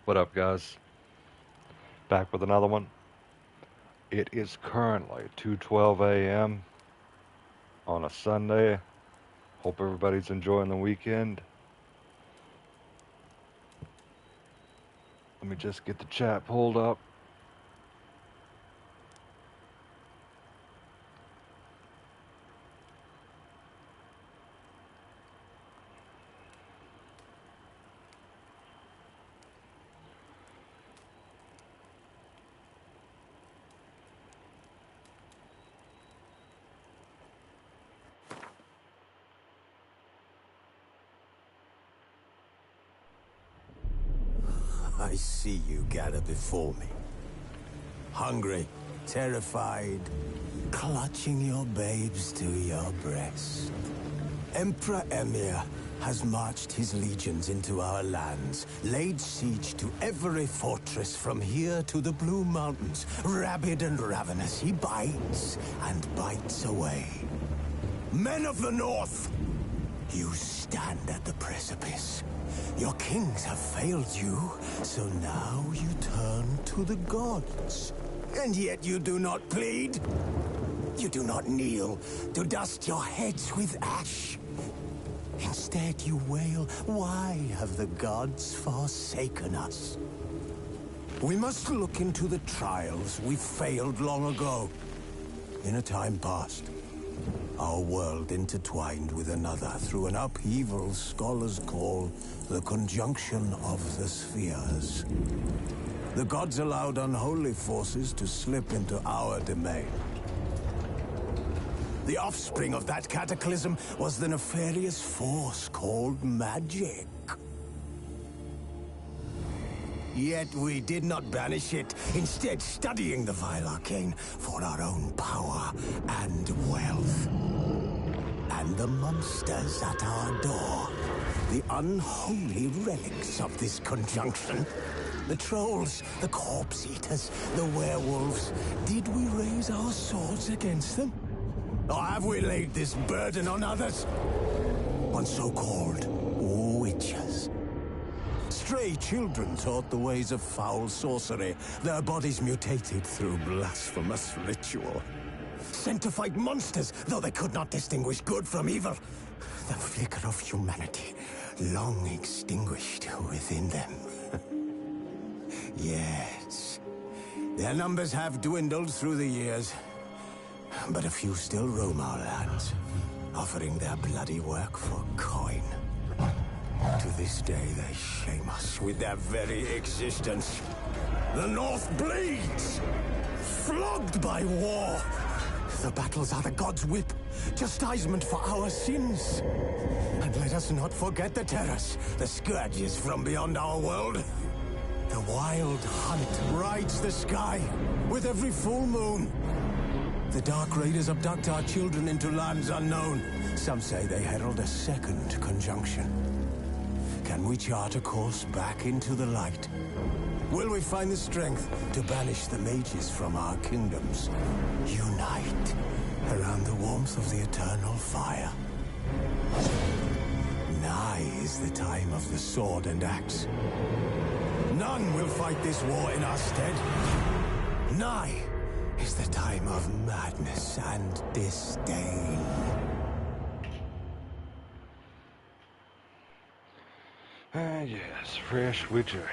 What up, guys? Back with another one. It is currently 2:12 a.m. on a Sunday. Hope everybody's enjoying the weekend. Let me just get the chat pulled up. I see you gather before me. Hungry, terrified, clutching your babes to your breast. Emperor Emir has marched his legions into our lands, laid siege to every fortress from here to the Blue Mountains. Rabid and ravenous, he bites and bites away. Men of the North, you stand at the precipice. Your kings have failed you, so now you turn to the gods. And yet you do not plead. You do not kneel to dust your heads with ash. Instead you wail, why have the gods forsaken us? We must look into the trials we failed long ago. In a time past, our world intertwined with another through an upheaval scholars call the conjunction of the spheres. The gods allowed unholy forces to slip into our domain. The offspring of that cataclysm was the nefarious force called magic. Yet we did not banish it, instead studying the vile arcane for our own power and wealth. And the monsters at our door, the unholy relics of this conjunction. The trolls, the corpse eaters, the werewolves. Did we raise our swords against them? Or have we laid this burden on others? On so-called witches. Stray children taught the ways of foul sorcery, their bodies mutated through blasphemous ritual. Sent to fight monsters, though they could not distinguish good from evil. The flicker of humanity, long extinguished within them. Yes, their numbers have dwindled through the years, but a few still roam our lands, offering their bloody work for coin. To this day, they shame us with their very existence. The North bleeds, flogged by war. The battles are the gods' whip, chastisement for our sins. And let us not forget the terrors, the scourges from beyond our world. The wild hunt rides the sky with every full moon. The Dark Raiders abduct our children into lands unknown. Some say they herald a second conjunction. Can we chart a course back into the light? Will we find the strength to banish the mages from our kingdoms? Unite around the warmth of the eternal fire. Nigh is the time of the sword and axe. None will fight this war in our stead. Nigh is the time of madness and disdain. Yes, fresh Witcher.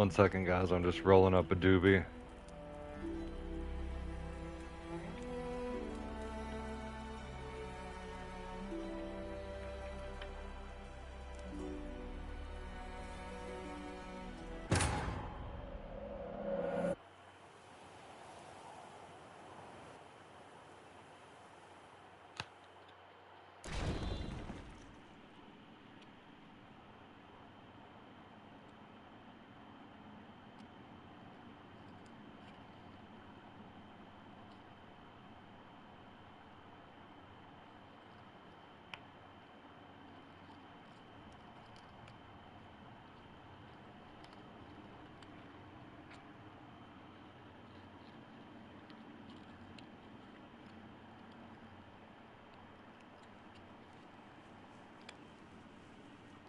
One second, guys. I'm just rolling up a doobie.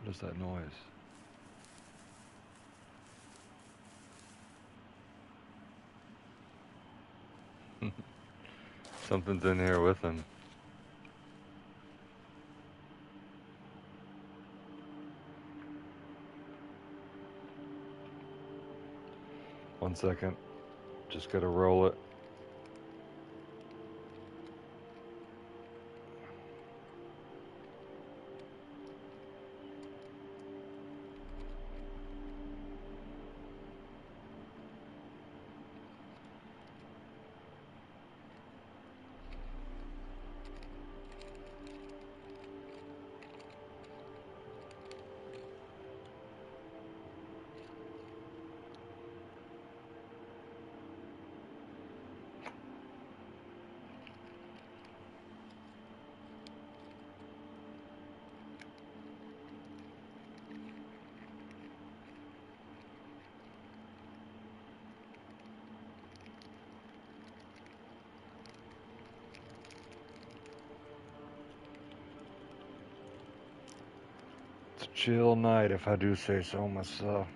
What is that noise? Something's in here with him. One second. Just gotta roll it. It's a chill night, if I do say so myself.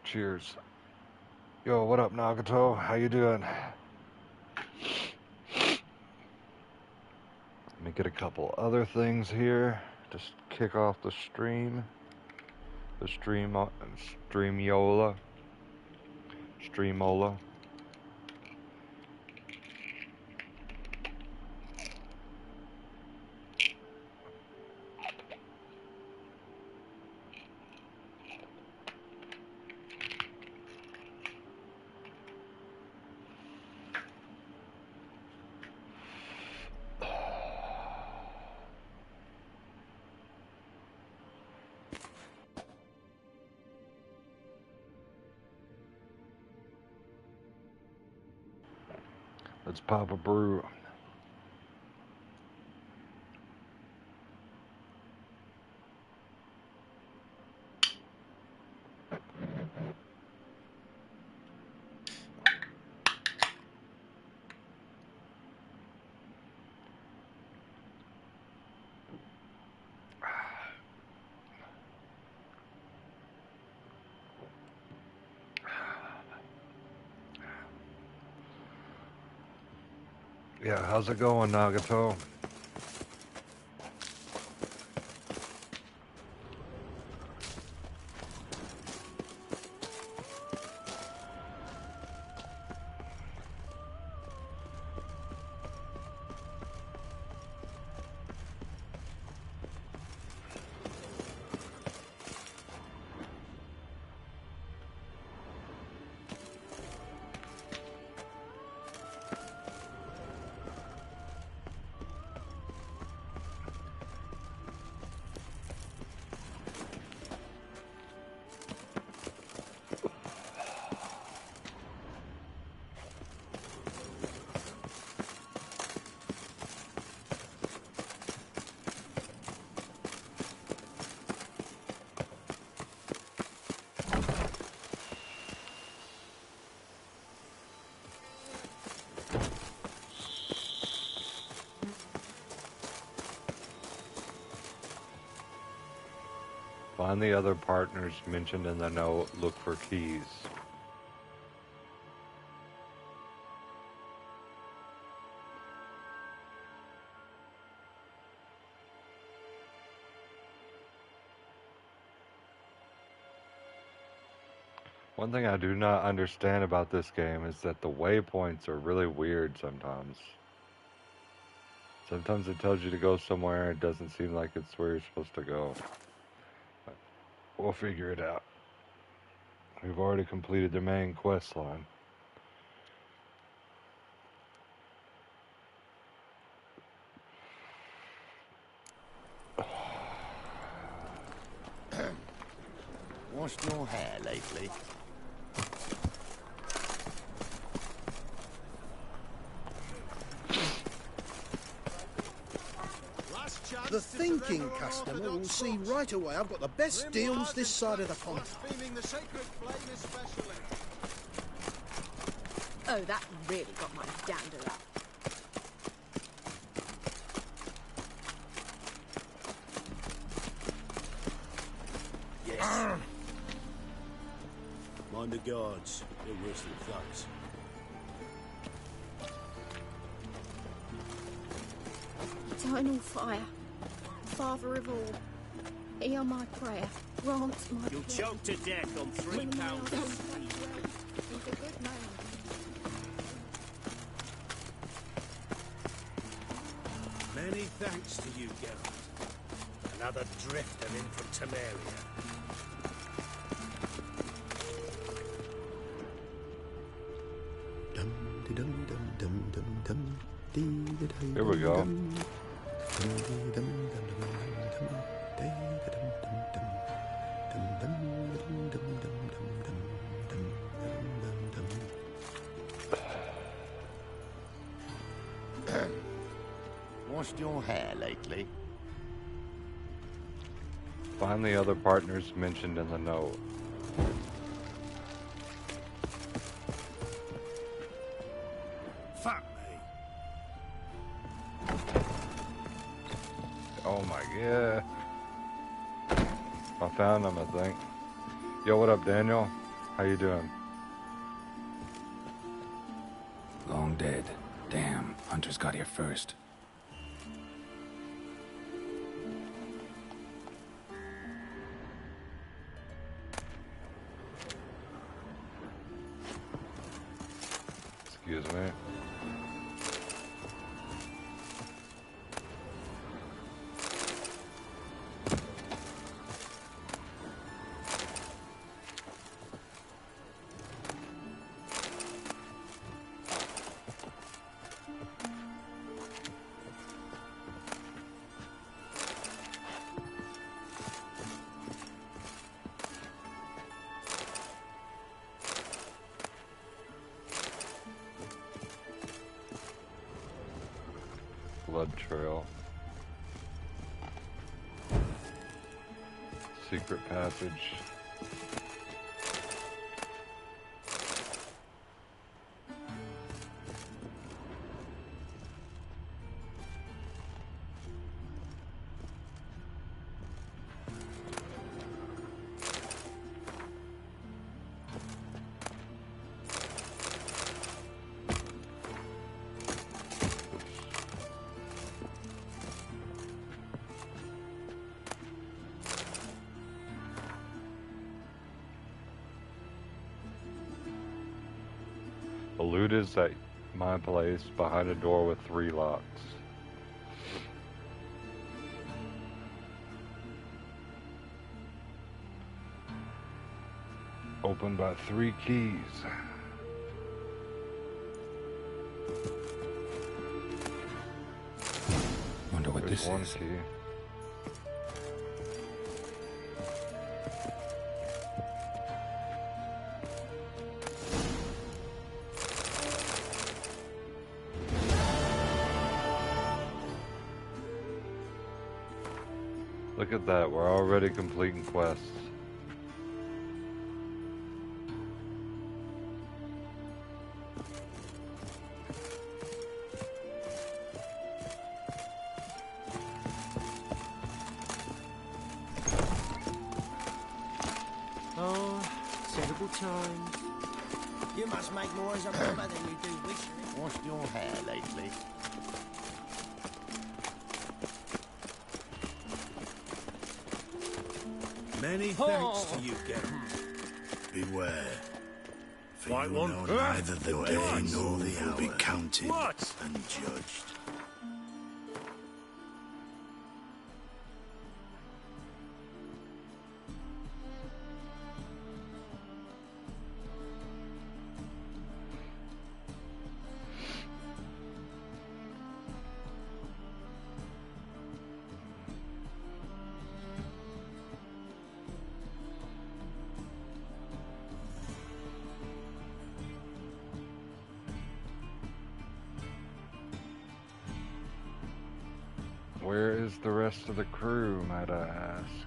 Cheers. Yo, what up, Nagato? How you doing? Let me get a couple other things here. Just kick off the stream. The Streamola. Let's pop a brew. Yeah, how's it going, Nagato? Find the other partners mentioned in the note. Look for keys. One thing I do not understand about this game is that the waypoints are really weird sometimes. Sometimes it tells you to go somewhere, it doesn't seem like it's where you're supposed to go. We'll figure it out. We've already completed the main quest line. Washed your hair lately? The thinking customer will see right away I've got the best deals this side of the pond. Oh, that really got my dander up. Yes. Mind the guards. They're worse than thugs. Eternal fire, Father of all, hear my prayer, grant my You'll prayer. choke to death on 3 When my pounds old of man he's a good man. Many thanks to you, Geralt. Another drifter in from Temeria. Here we go. Washed your hair lately? Find the other partners mentioned in the note. Fuck me. Oh my god. I found him, I think. Yo, what up, Daniel? How you doing? Long dead. Damn, Hunters got here first. Excuse me. Blood trail. Secret passage. The loot is at my place behind a door with 3 locks. Opened by 3 keys. Wonder what There's this 1 is. key. Look at that, we're already completing quests. terrible times. You must make more as a mama than you do wishing. Washed your hair lately? Many thanks to you, Geralt. Beware. For Fight you one. know neither the What? day nor the hour Will be counted What? and judged. Where is the rest of the crew, might I ask?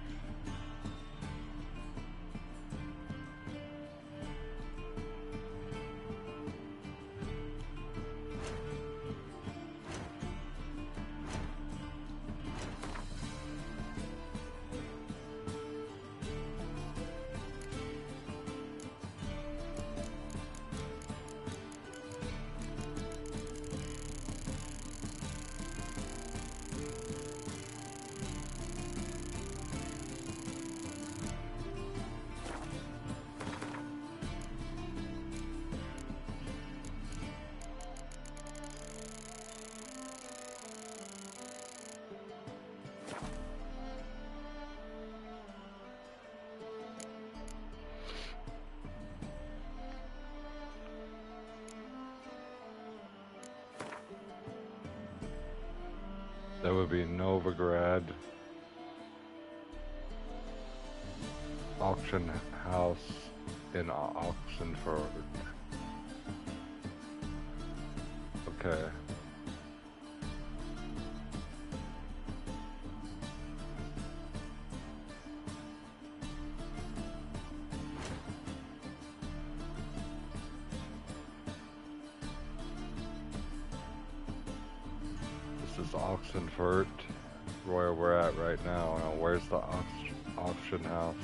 That would be Novigrad. Auction house in Oxenford. Okay. This is Oxenford, where we're at right now. Now, where's the auction house?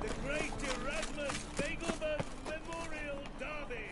The Great Erasmus Begelman Memorial Derby.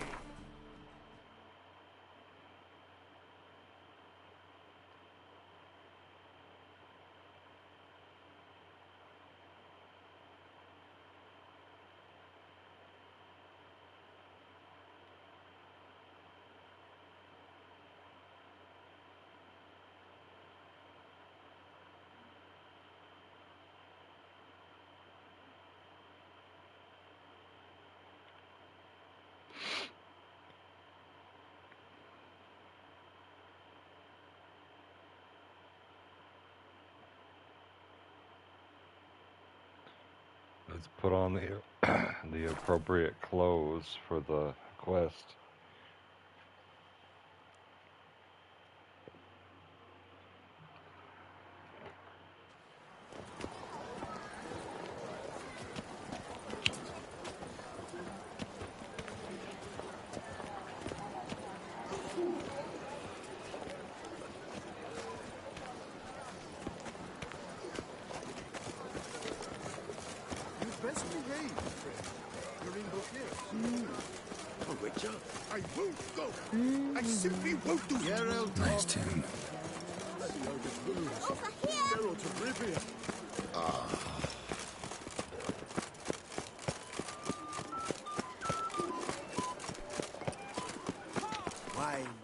Let's put on the the appropriate clothes for the quest. You'd best behave, friend. You're in Beauclair. Oh, Richard. I won't go. I simply won't do it. Geralt, Nice tune. Geralt of Rivia. Wine.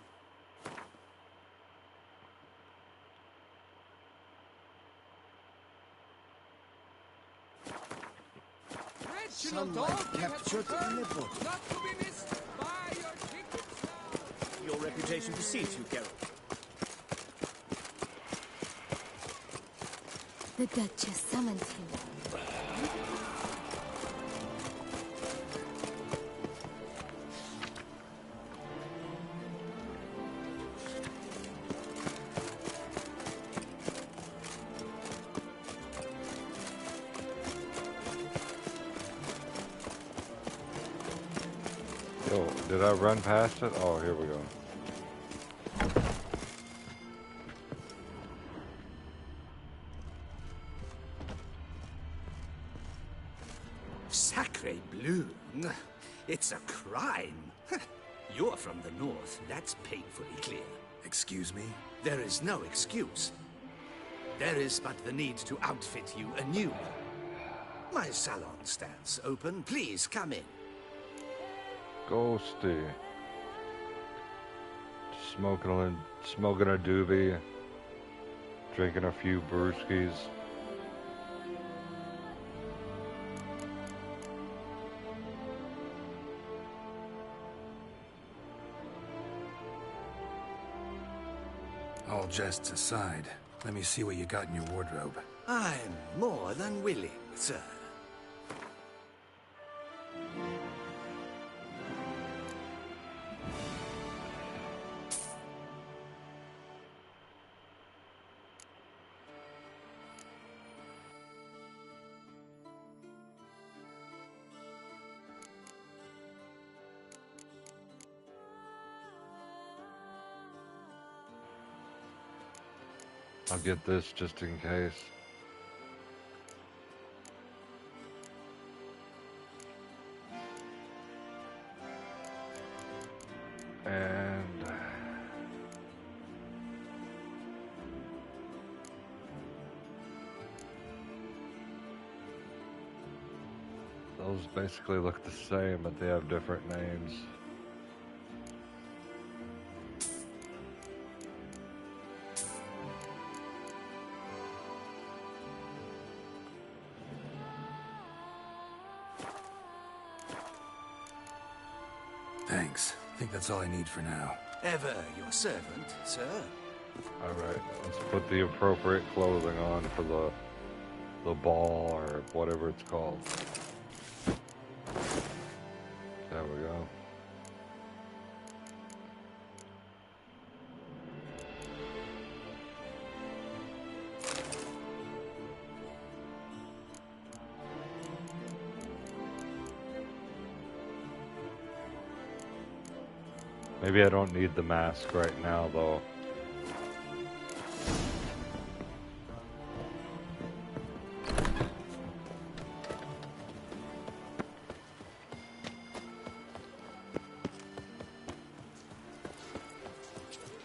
Sunlight captured in the bottle. Not to be missed. Buy your tickets now. Your reputation precedes you, Geralt. The Duchess summoned him. Yo, did I run past it? Oh, here we go. Sacre bleu. It's a crime. You're from the north. That's painfully clear. Excuse me? There is no excuse. There is but the need to outfit you anew. My salon stands open. Please come in. Ghosty. Smoking a doobie. Drinking a few brewskis. All jests aside, let me see what you got in your wardrobe. I'm more than willing, sir. I'll get this just in case. And those basically look the same, but they have different names. Thanks. I think that's all I need for now. Ever your servant, sir. Alright, let's put the appropriate clothing on for the ball or whatever it's called. There we go. Maybe I don't need the mask right now, though.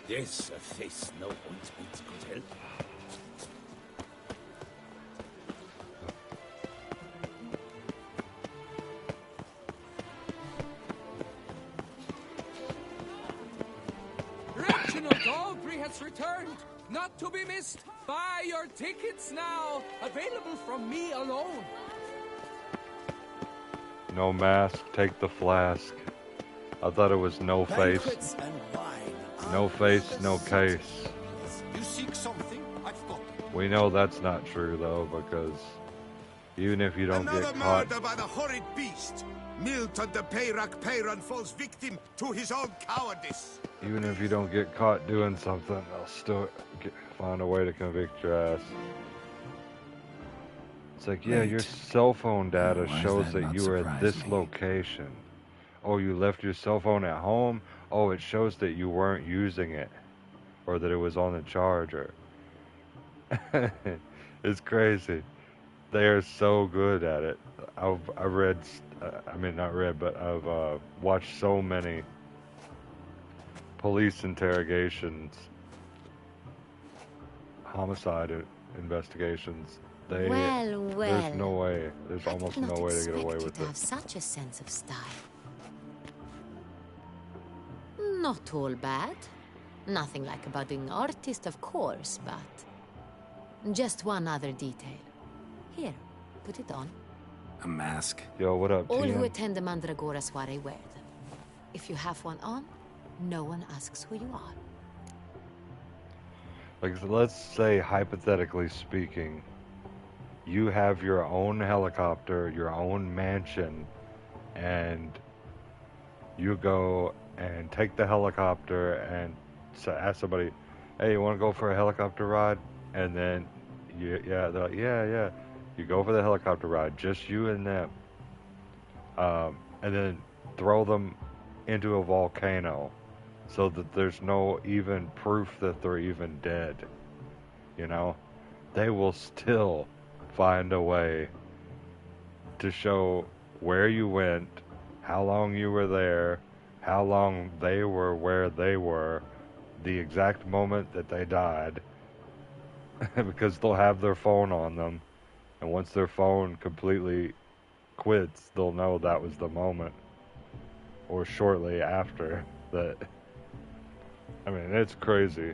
Yes, a face no ointment could help. Reginald Aubrey has returned, not to be missed. Buy your tickets now, available from me alone. No mask, take the flask. I thought it was no face. Banquets and wine. No face, no case. You seek something? I've got it. We know that's not true, though, because even if you don't Another get caught, murder by the horrid beast. Milton de Peyrac Peyran falls victim to his own cowardice. even if you don't get caught doing something, they'll still find a way to convict your ass. It's like, yeah, your cell phone data Why is shows that that not you were at surprise this me? location. Oh, you left your cell phone at home? Oh, it shows that you weren't using it. Or that it was on the charger. It's crazy. They are so good at it. I've read, I mean, not read, but I've watched so many police interrogations homicide investigations. Well, There's no way. There's I almost did not no way to get away expect you with to it. have such a sense of style. Not all bad. Nothing like a budding artist, of course, but just one other detail. Here, put it on. A mask? Yo, what up, All who TM? attend the Mandragora soiree wear them. If you have one on, no one asks who you are. Like, so let's say, hypothetically speaking, you have your own helicopter, your own mansion, and you go and take the helicopter and ask somebody, hey, you want to go for a helicopter ride? And then, they're like, yeah. You go for the helicopter ride, just you and them. And then throw them into a volcano so that there's no even proof that they're even dead. You know? They will still find a way to show where you went, how long you were there, how long they were where they were, the exact moment that they died, because they'll have their phone on them, and once their phone completely quits, they'll know that was the moment, or shortly after that. I mean, it's crazy.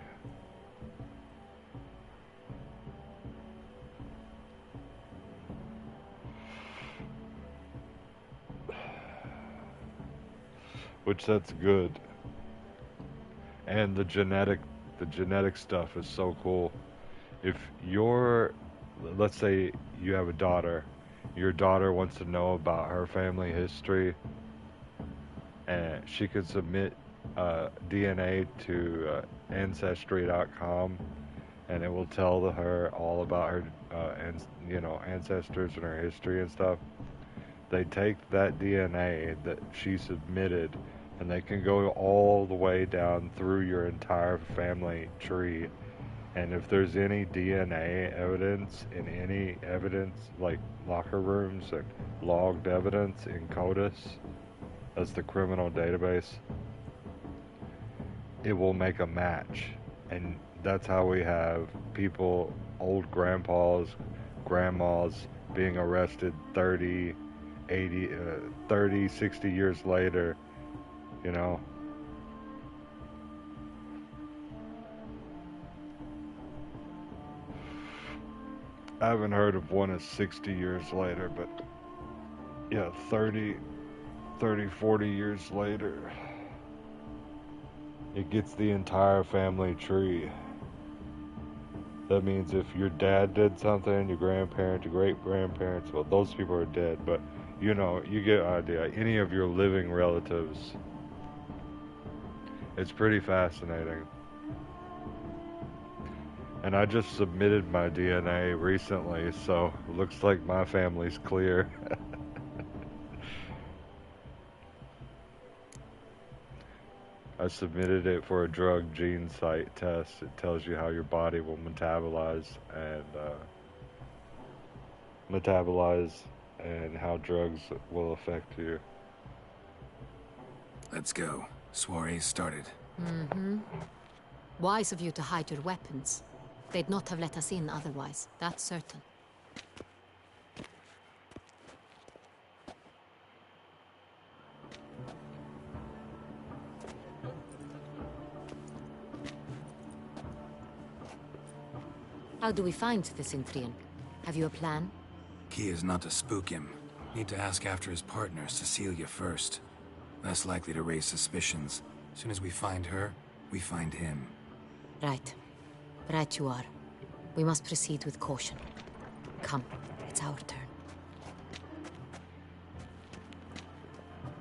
Which that's good. And the genetic stuff is so cool. If let's say you have a daughter, your daughter wants to know about her family history, and she could submit DNA to Ancestry.com, and it will tell her all about her ancestors and her history and stuff. They take that DNA that she submitted, and they can go all the way down through your entire family tree. And if there's any DNA evidence in any evidence, like locker rooms and logged evidence in CODIS, that's the criminal database, it will make a match. And that's how we have people, old grandpas, grandmas, being arrested 30, 60 years later, you know. I haven't heard of one as 60 years later, but yeah, 30, 40 years later, it gets the entire family tree. That means if your dad did something, your grandparents, your great-grandparents, well, those people are dead, but you know, you get an idea. Any of your living relatives. It's pretty fascinating. And I just submitted my DNA recently, so it looks like my family's clear. I submitted it for a drug gene site test. It tells you how your body will metabolize and how drugs will affect you. Let's go. Soiree started. Mm-hmm. Wise of you to hide your weapons. They'd not have let us in otherwise, that's certain. How do we find the Synthrian? Have you a plan? Key is not to spook him. Need to ask after his partner, Cecilia, first. Less likely to raise suspicions. As soon as we find her, we find him. Right. Right you are. We must proceed with caution. Come, it's our turn.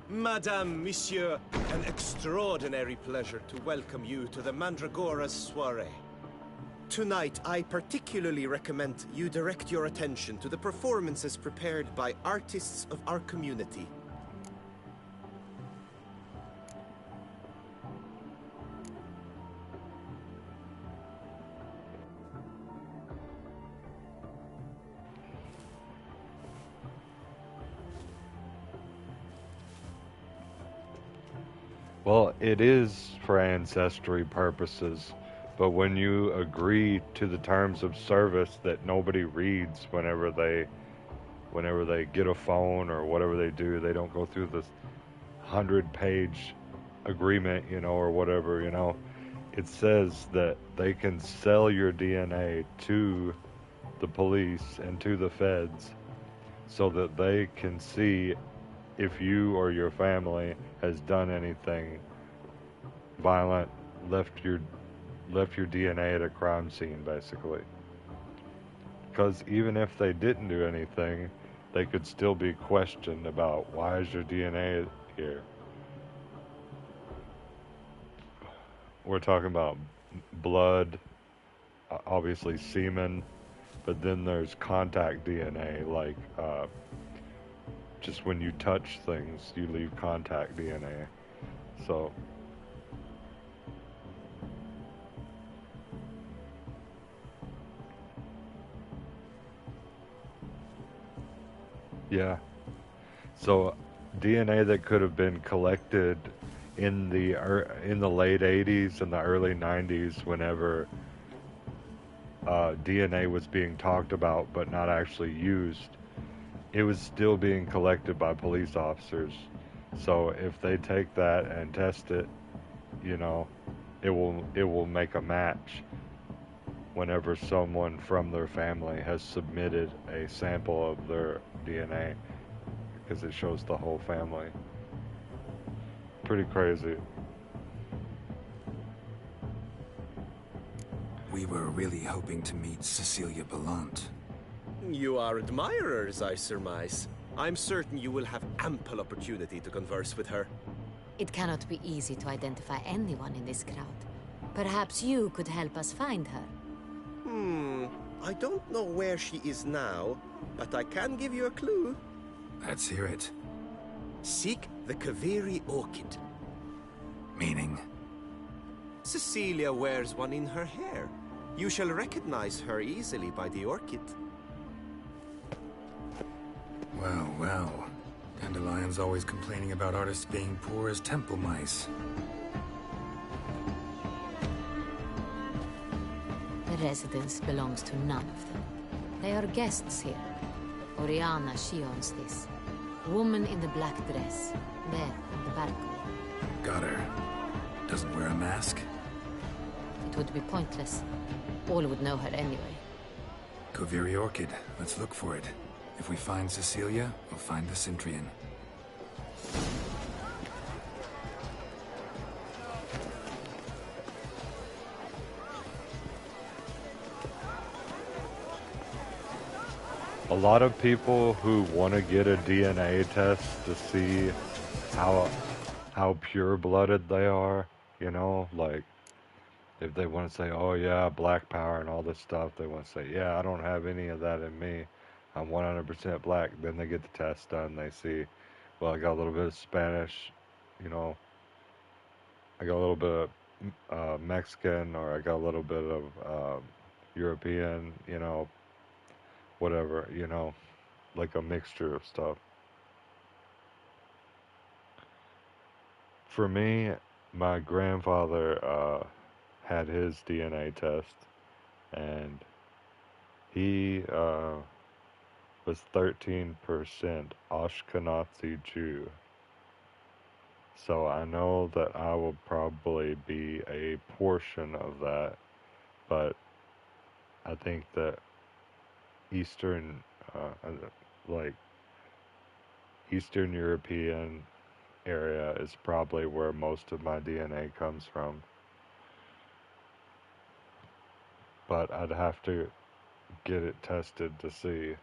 Madame, Monsieur, an extraordinary pleasure to welcome you to the Mandragora's soiree. Tonight, I particularly recommend you direct your attention to the performances prepared by artists of our community. Well, it is for ancestry purposes, But when you agree to the terms of service that nobody reads whenever they get a phone or whatever they do, they don't go through this 100-page agreement, or whatever, It says that they can sell your DNA to the police and to the feds so that they can see if you or your family has done anything violent, left your DNA at a crime scene, basically. Because even if they didn't do anything, they could still be questioned about, why is your DNA here? We're talking about blood, obviously semen, but then there's contact DNA, like just when you touch things, you leave contact DNA. So yeah. So DNA that could have been collected in the late 80s and the early 90s, whenever DNA was being talked about but not actually used, it was still being collected by police officers. So if they take that and test it, it will make a match whenever someone from their family has submitted a sample of their DNA, because it shows the whole family. Pretty crazy. We were really hoping to meet Cecilia Ballant. You are admirers, I surmise. I'm certain you will have ample opportunity to converse with her. It cannot be easy to identify anyone in this crowd. Perhaps you could help us find her. I don't know where she is now, but I can give you a clue. Let's hear it. Seek the Kaviri orchid. Meaning? Cecilia wears one in her hair. You shall recognize her easily by the orchid. Well, well. Dandelion's always complaining about artists being poor as temple mice. The residence belongs to none of them. They are guests here. Oriana, she owns this. Woman in the black dress. There, on the balcony. Got her. Doesn't wear a mask? It would be pointless. All would know her anyway. Kaviri Orchid. Let's look for it. If we find Cecilia, we'll find the Cintrian. A lot of people who want to get a DNA test to see how pure-blooded they are, like if they want to say, oh yeah, black power and all this stuff, they want to say, yeah, I don't have any of that in me. I'm 100% black. Then they get the test done. They see, well, I got a little bit of Spanish, I got a little bit of Mexican, or I got a little bit of European, whatever, like a mixture of stuff. For me, my grandfather had his DNA test, and he was 13% Ashkenazi Jew. So I know that I will probably be a portion of that, but I think that Eastern European area is probably where most of my DNA comes from. But I'd have to get it tested to see.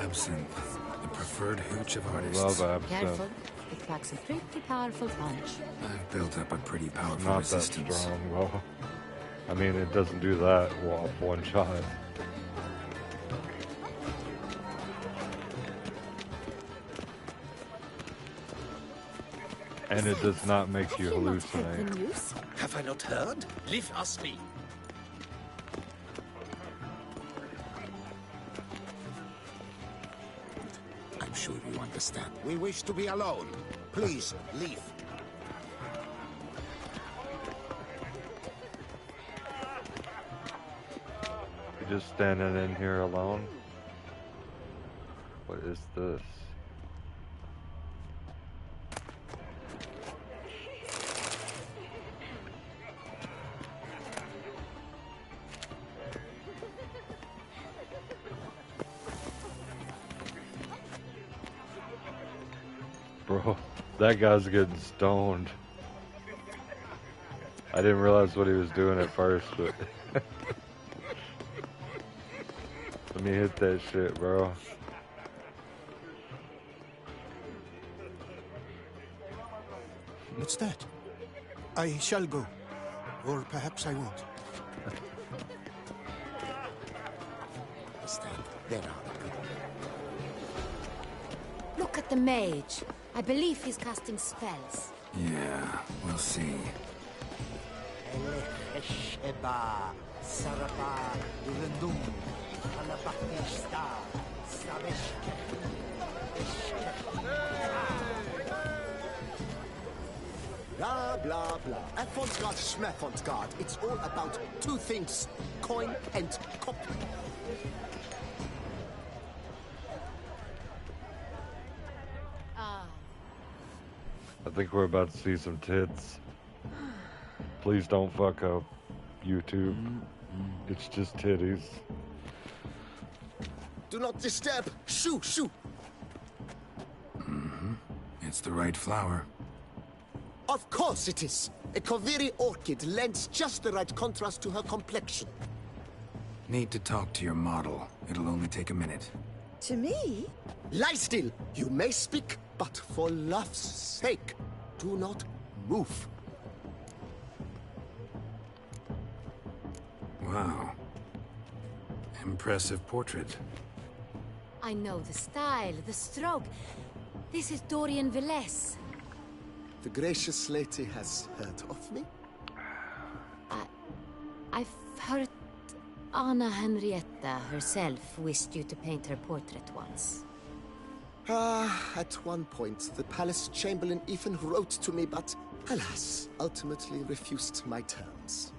Absinthe, the preferred hooch of artists. Love absinthe. Careful. it packs a pretty powerful punch. I've built up a pretty powerful Not resistance. that strong, well. I mean, it doesn't do that off one shot. And it does not make you hallucinate. Have I not heard? Leave us be. I'm sure you understand. We wish to be alone. Please, leave. You're just standing in here alone? What is this? Bro, that guy's getting stoned. I didn't realize what he was doing at first, but... Let me hit that shit, bro. What's that? I shall go. Or perhaps I won't. Stand there are. Look at the mage. I believe he's casting spells. Yeah, we'll see. Blah, blah, blah. Avant-garde, schmavant-garde. It's all about two things. Coin and copy. I think we're about to see some tits. Please don't fuck up YouTube. It's just titties. Do not disturb. Shoo, shoo. It's the right flower. Of course it is. A Koviri orchid lends just the right contrast to her complexion. Need to talk to your model. It'll only take a minute. To me? Lie still. You may speak, but for love's sake, do not move. Wow. Impressive portrait. I know the style, the stroke. This is Dorian Velez. The gracious lady has heard of me? I've heard Anna Henrietta herself wished you to paint her portrait once. At one point, the palace chamberlain even wrote to me, but alas, ultimately refused my terms.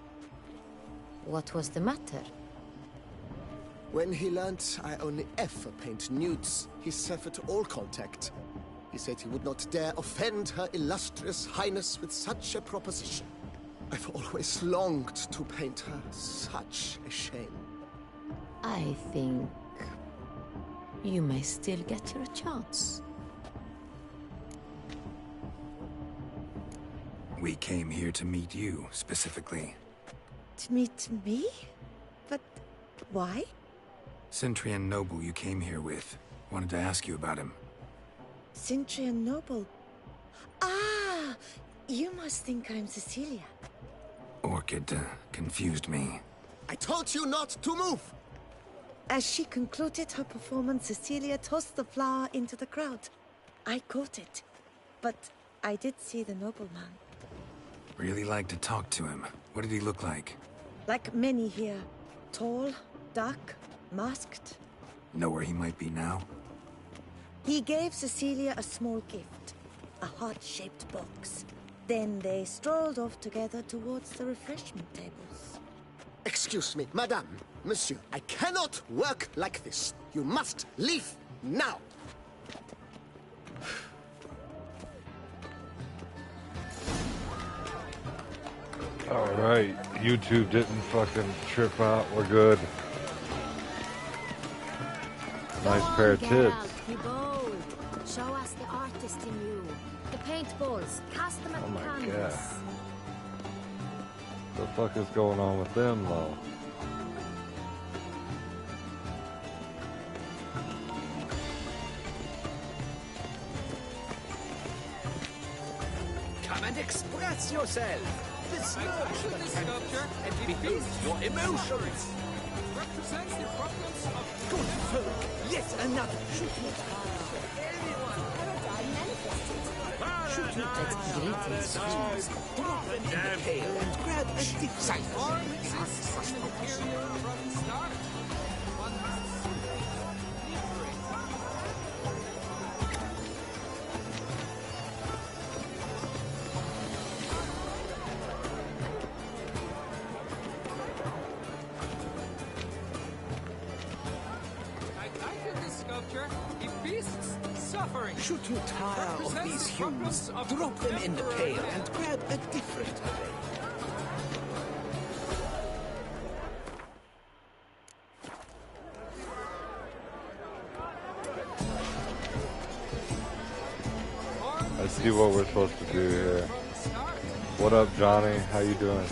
What was the matter? When he learned I only ever paint nudes, he severed all contact. He said he would not dare offend her illustrious highness with such a proposition. I've always longed to paint her. Such a shame. I think you may still get your chance. We came here to meet you, specifically. To meet me? But why? Cintrian Noble you came here with. Wanted to ask you about him. Cintrian Noble. Ah! You must think I'm Cecilia. Orchid confused me. I told you not to move! As she concluded her performance, Cecilia tossed the flower into the crowd. I caught it. But I did see the nobleman. Really like to talk to him. What did he look like? Like many here. Tall, dark, masked. Know where he might be now? He gave Cecilia a small gift. A heart-shaped box. Then they strolled off together towards the refreshment tables. Excuse me, madame, monsieur, I cannot work like this. You must leave now. Alright, YouTube didn't fucking trip out. We're good. Nice pair of tits. Be bold. Show us the artist in you. The paintballs. Cast them at Oh the my canvas. god. The fuck is going on with them though? yourself. Actually, this sculpture And behold your emotions. represents the problems of Good folk, yet another. Let's greetings. Drop them in the pail and grab a stick side. Should you tire of these hues, drop them in the pail and grab a different array. Let's see what we're supposed to do here. What up, Johnny? How you doing?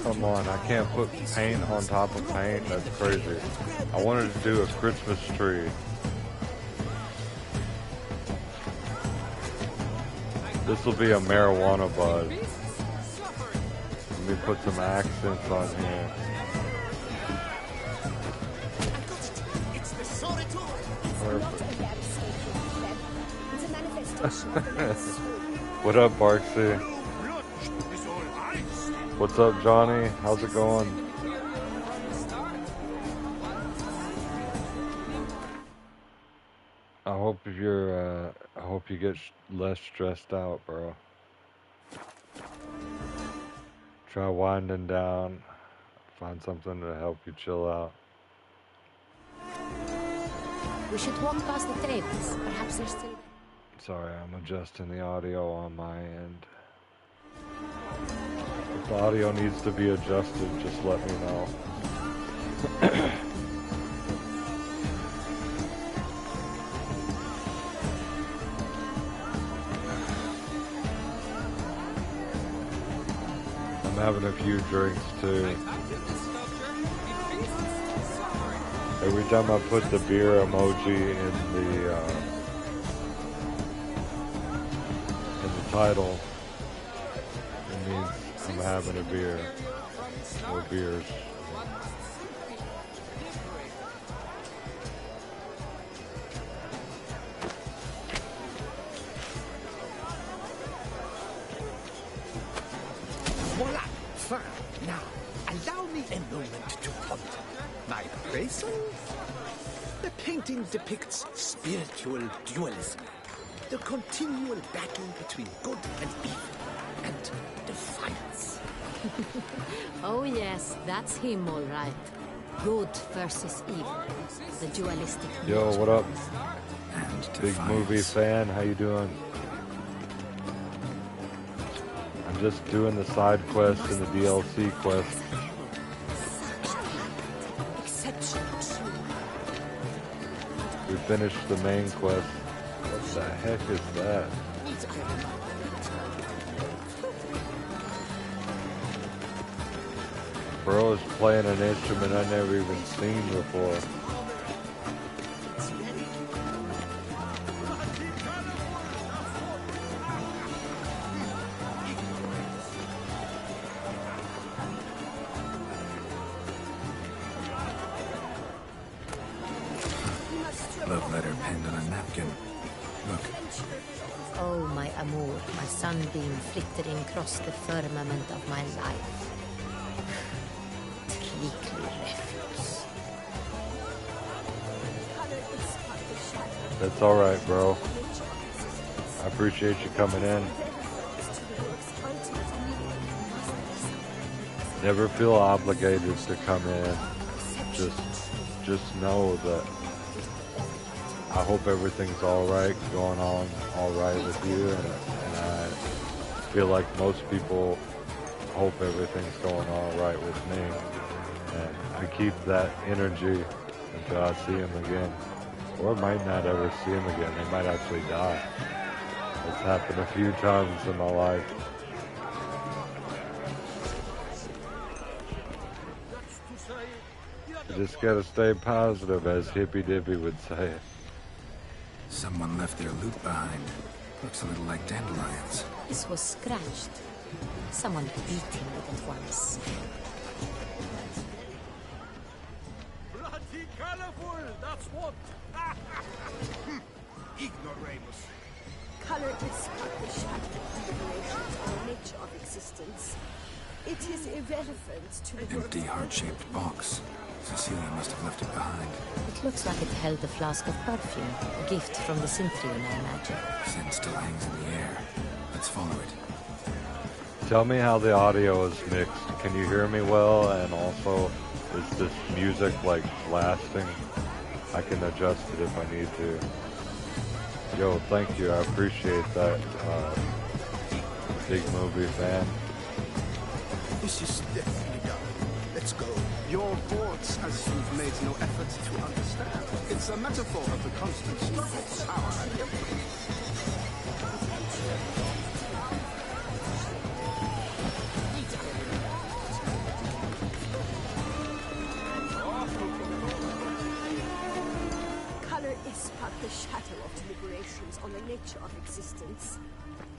Come on, I can't put paint on top of paint. That's crazy. I wanted to do a Christmas tree. This will be a marijuana bud. Let me put some accents on here. Perfect. What up, Barksy? What's up, Johnny? How's it going? I hope I hope you get less stressed out, bro. Try winding down. Find something to help you chill out. We should walk past the tables. Perhaps they're still... Sorry, I'm adjusting the audio on my end. If the audio needs to be adjusted, just let me know. I'm having a few drinks too. Every time I put the beer emoji in the title, it means I'm having a beer or beers. Voila! Fine. Now, allow me a moment to ponder. My appraisal? The painting depicts spiritual dualism. The continual battle between good and evil, and defiance. Oh yes, that's him all right. Good versus evil. The dualistic Yo, nature. what up? And Big movie fan, how you doing? I'm just doing the side quest and the DLC quest. We finished the main quest. What the heck is that? Bro is playing an instrument I never even seen before. Love letter penned on a napkin. Look. Oh, my amour, my sunbeam flittering across the firmament of my life. Trickly refuse. That's alright, bro. I appreciate you coming in. never feel obligated to come in. Just know that I hope everything's alright, going on alright with you, and I feel like most people hope everything's going alright with me. And I keep that energy until I see him again. Or might not ever see him again. They might actually die. It's happened a few times in my life. You just gotta stay positive, as Hippy Dippy would say. Someone left their loot behind. Looks a little like dandelions. This was scratched. Someone beat him with it once. Bloody colorful, that's what. Ignoramus. Color is but the shadow of liberations on the nature of existence. It is irrelevant to the Empty, heart-shaped box. Cecilia must have left it behind. It looks like it held a flask of perfume. A gift from the Synthrian, I imagine. Scent still hangs in the air. Let's follow it. Tell me how the audio is mixed. Can you hear me well? And also, is this music like lasting? I can adjust it if I need to. Yo, thank you. I appreciate that. Big movie fan. This is definitely done. Let's go. Your thoughts as you've made no effort to understand. It's a metaphor of the constancy of power and influence. color is but the shadow of deliberations on the nature of existence.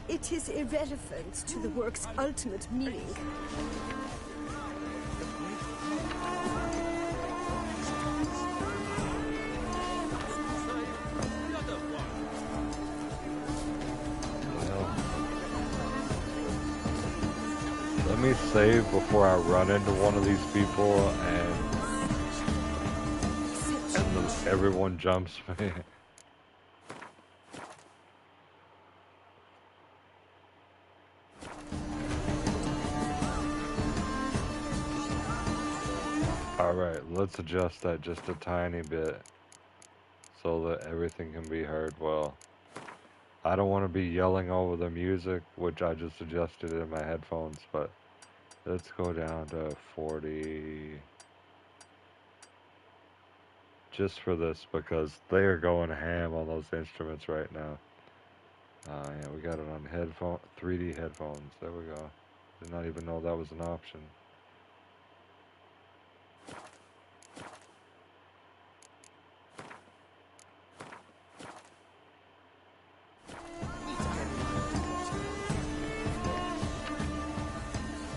It is irrelevant to the work's ultimate meaning. Let me save before I run into one of these people and everyone jumps me. Alright, let's adjust that just a tiny bit so that everything can be heard well. I don't want to be yelling over the music, which I just adjusted in my headphones, but let's go down to 40 just for this because they are going ham on those instruments right now. Yeah, we got it on 3D headphones. There we go. Did not even know that was an option.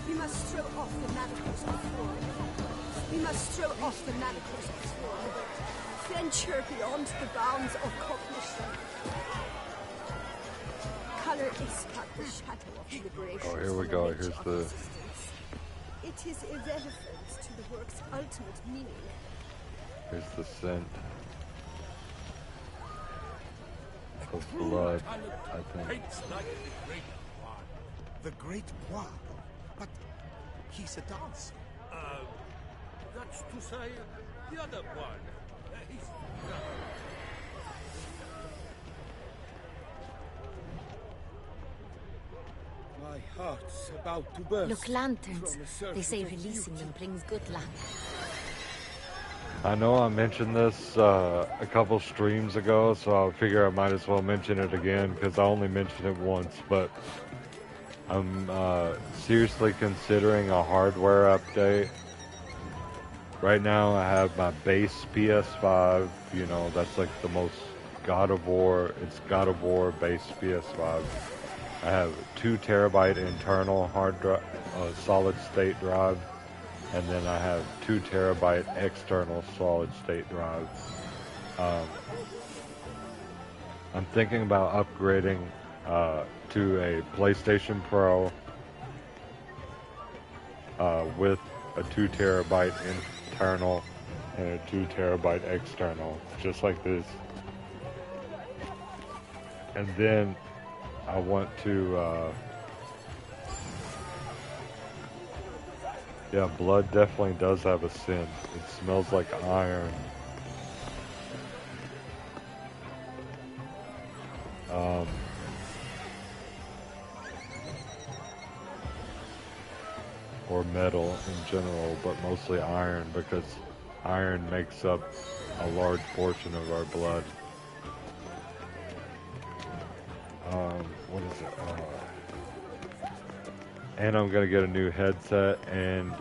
We must throw off the manacles of form. We must throw off the manacles of form. Venture beyond the bounds of cognition. Color is but the shadow of liberation. Oh, here we go. Here's the... It is irrelevant to the work's ultimate meaning. Here's the scent of blood, I think. The Great Poir. But he's a dancer. That's to say, the other one. He's... My heart's about to burst. Look, lanterns. They say releasing them brings good luck. I know I mentioned this a couple streams ago, so I figure I might as well mention it again because I only mentioned it once, but I'm seriously considering a hardware update. Right now I have my base PS5, you know, that's like the most God of War, it's God of War base PS5. I have 2 terabyte internal hard drive, solid state drive, and then I have 2 terabyte external solid state drive. I'm thinking about upgrading to a PlayStation Pro with a 2 terabyte internal and a 2 terabyte external, just like this. And then I want to Yeah, blood definitely does have a scent. It smells like iron. Or metal in general, but mostly iron because iron makes up a large portion of our blood. What is it? And I'm gonna get a new headset, and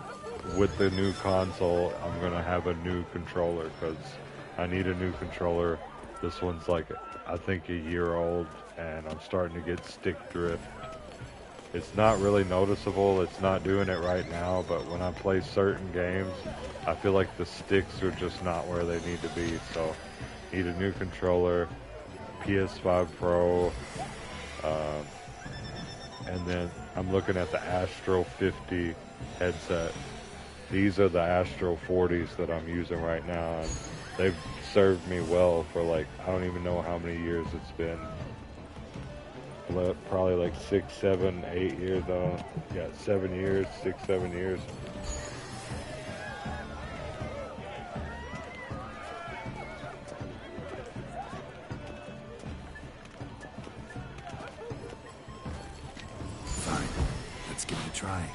with the new console, I'm gonna have a new controller because I need a new controller. This one's like, I think, a year old, and I'm starting to get stick drift. It's not really noticeable, it's not doing it right now, but when I play certain games, I feel like the sticks are just not where they need to be, so need a new controller, PS5 Pro, and then I'm looking at the Astro 50 headset. These are the Astro 40s that I'm using right now, and they've served me well for like, I don't even know how many years it's been. Probably like 6, 7, 8 years. Yeah, 7 years, 6, 7 years. Fine. Let's give it a try.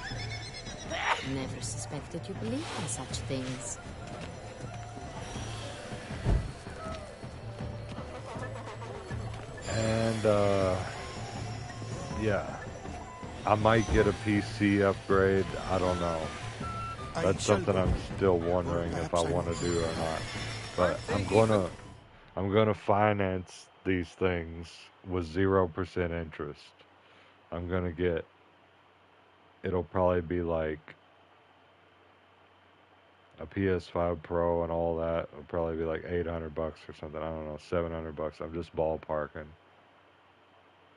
Never suspected you believed in such things. And, yeah. I might get a PC upgrade. I don't know. That's something I'm still wondering if I want to do or not. But I'm gonna finance these things with 0% interest. I'm gonna get, it'll probably be like a PS5 Pro and all that. It'll probably be like $800 or something. I don't know, $700. I'm just ballparking.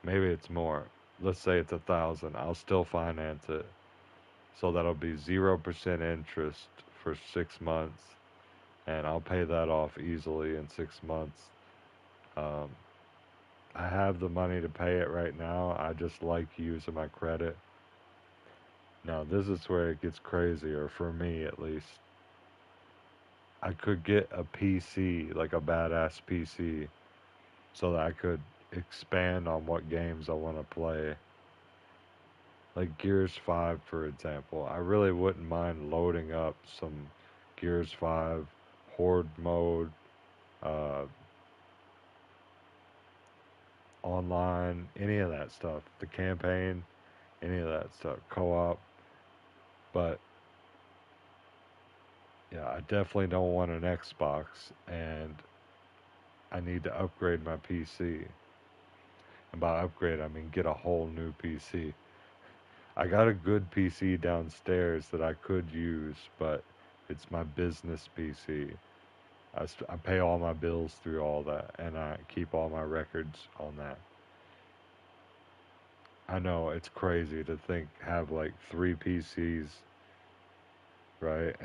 Maybe it's more. Let's say it's 1,000. I'll still finance it. So that'll be 0% interest for 6 months, and I'll pay that off easily in 6 months. I have the money to pay it right now. I just like using my credit. Now, this is where it gets crazier, for me at least. I could get a PC, like a badass PC, so that I could expand on what games I want to play. Like Gears 5, for example. I really wouldn't mind loading up some Gears 5 Horde mode, online, any of that stuff. The campaign, any of that stuff. Co-op. But, yeah, I definitely don't want an Xbox, and I need to upgrade my PC. And by upgrade, I mean get a whole new PC. I got a good PC downstairs that I could use, but it's my business PC. I pay all my bills through all that, and I keep all my records on that. I know, it's crazy to think, have like 3 PCs, right?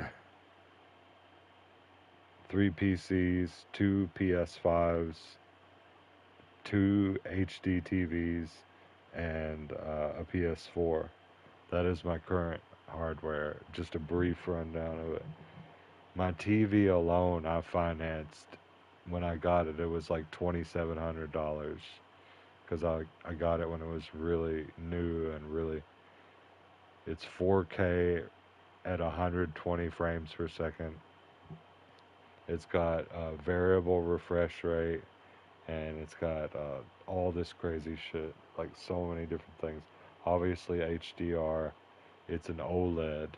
3 PCs, 2 PS5s, 2 HD TVs, and a PS4. That is my current hardware. Just a brief rundown of it. My TV alone, I financed. When I got it, it was like $2,700 because I got it when it was really new and really. It's 4K at 120 frames per second. It's got a variable refresh rate, and it's got all this crazy shit, like so many different things. Obviously HDR. It's an OLED.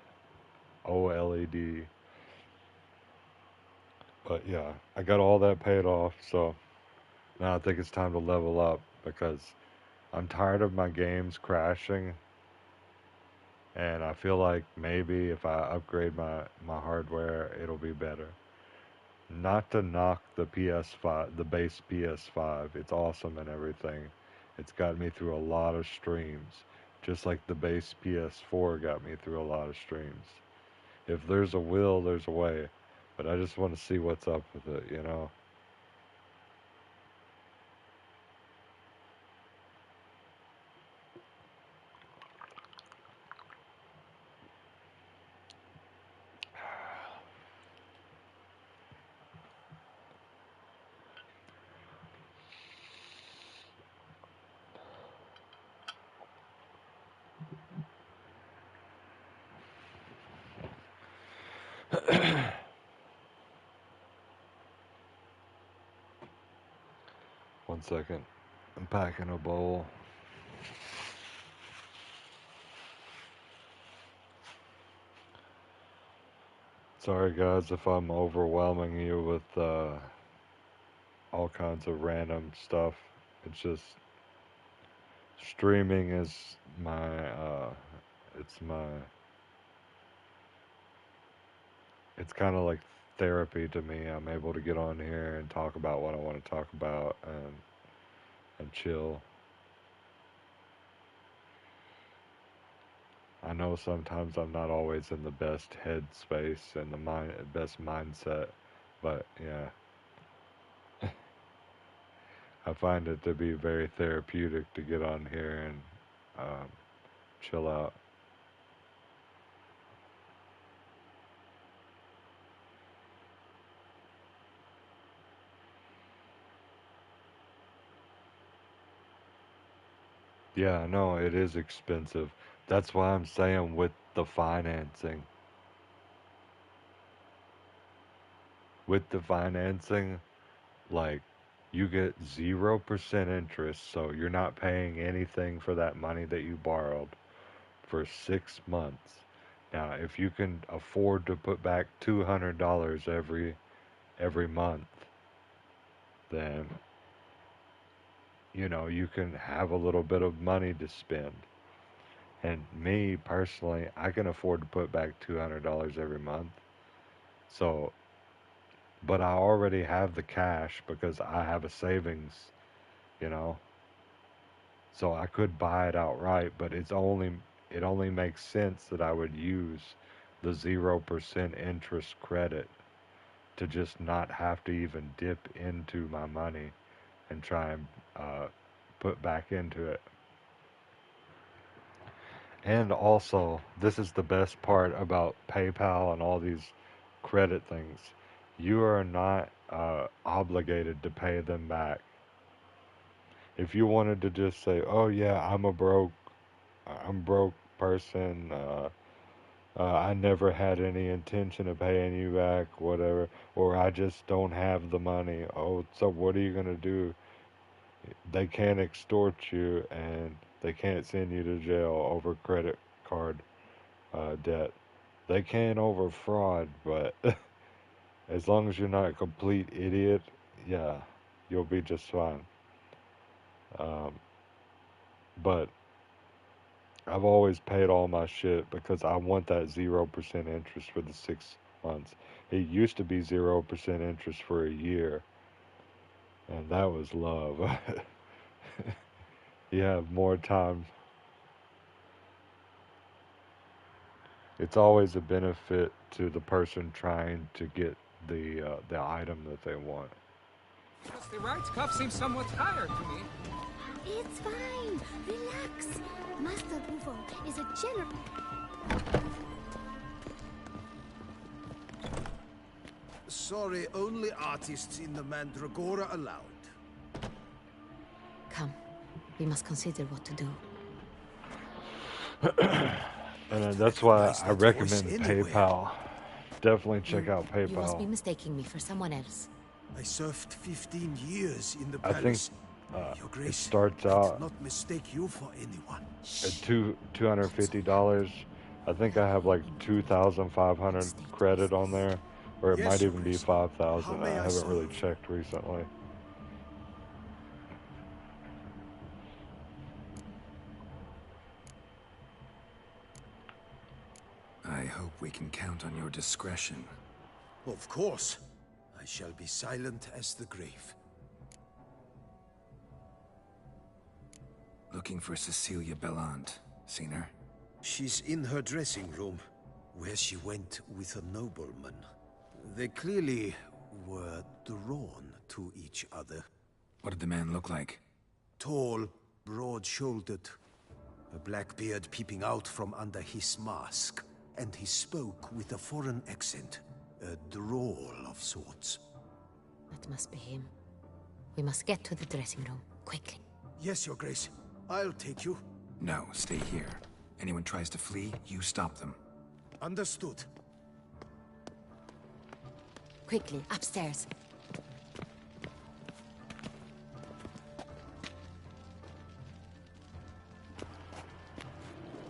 But yeah, I got all that paid off, so now I think it's time to level up because I'm tired of my games crashing, and I feel like maybe if I upgrade my hardware, it'll be better. Not to knock the PS5, the base PS5, it's awesome and everything. It's got me through a lot of streams, just like the base PS4 got me through a lot of streams. If there's a will, there's a way. But I just want to see what's up with it, you know? 1 second. I'm packing a bowl. Sorry guys if I'm overwhelming you with all kinds of random stuff. It's just streaming is my it's kind of like therapy to me. I'm able to get on here and talk about what I want to talk about and chill. I know sometimes I'm not always in the best headspace and the best mindset, but yeah. I find it to be very therapeutic to get on here and chill out. Yeah, no, it is expensive. That's why I'm saying with the financing. With the financing, like, you get 0% interest, so you're not paying anything for that money that you borrowed for 6 months. Now, if you can afford to put back $200 every month, then you can have a little bit of money to spend. And me personally, I can afford to put back $200 every month. So, but I already have the cash because I have a savings, So I could buy it outright, but it only makes sense that I would use the 0% interest credit to just not have to even dip into my money and try and put back into it. And also, this is the best part about PayPal and all these credit things. You are not obligated to pay them back. If you wanted to just say, "Oh yeah, I'm broke person. I never had any intention of paying you back, whatever," or "I just don't have the money." Oh, so what are you gonna do? They can't extort you, and they can't send you to jail over credit card debt. They can over fraud, but as long as you're not a complete idiot, yeah, you'll be just fine. But I've always paid all my shit because I want that 0% interest for the 6 months. It used to be 0% interest for a year, and that was love. You have more time. It's always a benefit to the person trying to get the item that they want. The right cuff seems somewhat tired to me. It's fine. Relax. Master Bufo is a general. Sorry, only artists in the Mandragora allowed. Come. We must consider what to do. And that's why I recommend PayPal. Definitely check out PayPal. You must be mistaking me for someone else. I served 15 years in the I think palace. it starts out not mistake you for anyone. at $250. I think I have like 2,500 credit on there, or it might even be 5,000. I haven't really checked recently. I hope we can count on your discretion. Of course. I shall be silent as the grave. Looking for Cecilia Bellant. Seen her? She's in her dressing room, where she went with a nobleman. They clearly were drawn to each other. What did the man look like? Tall, broad-shouldered, a black beard peeping out from under his mask, and he spoke with a foreign accent, a drawl of sorts. That must be him. We must get to the dressing room, quickly. Yes, Your Grace. I'll take you. No, stay here. Anyone tries to flee, you stop them. Understood. Quickly, upstairs.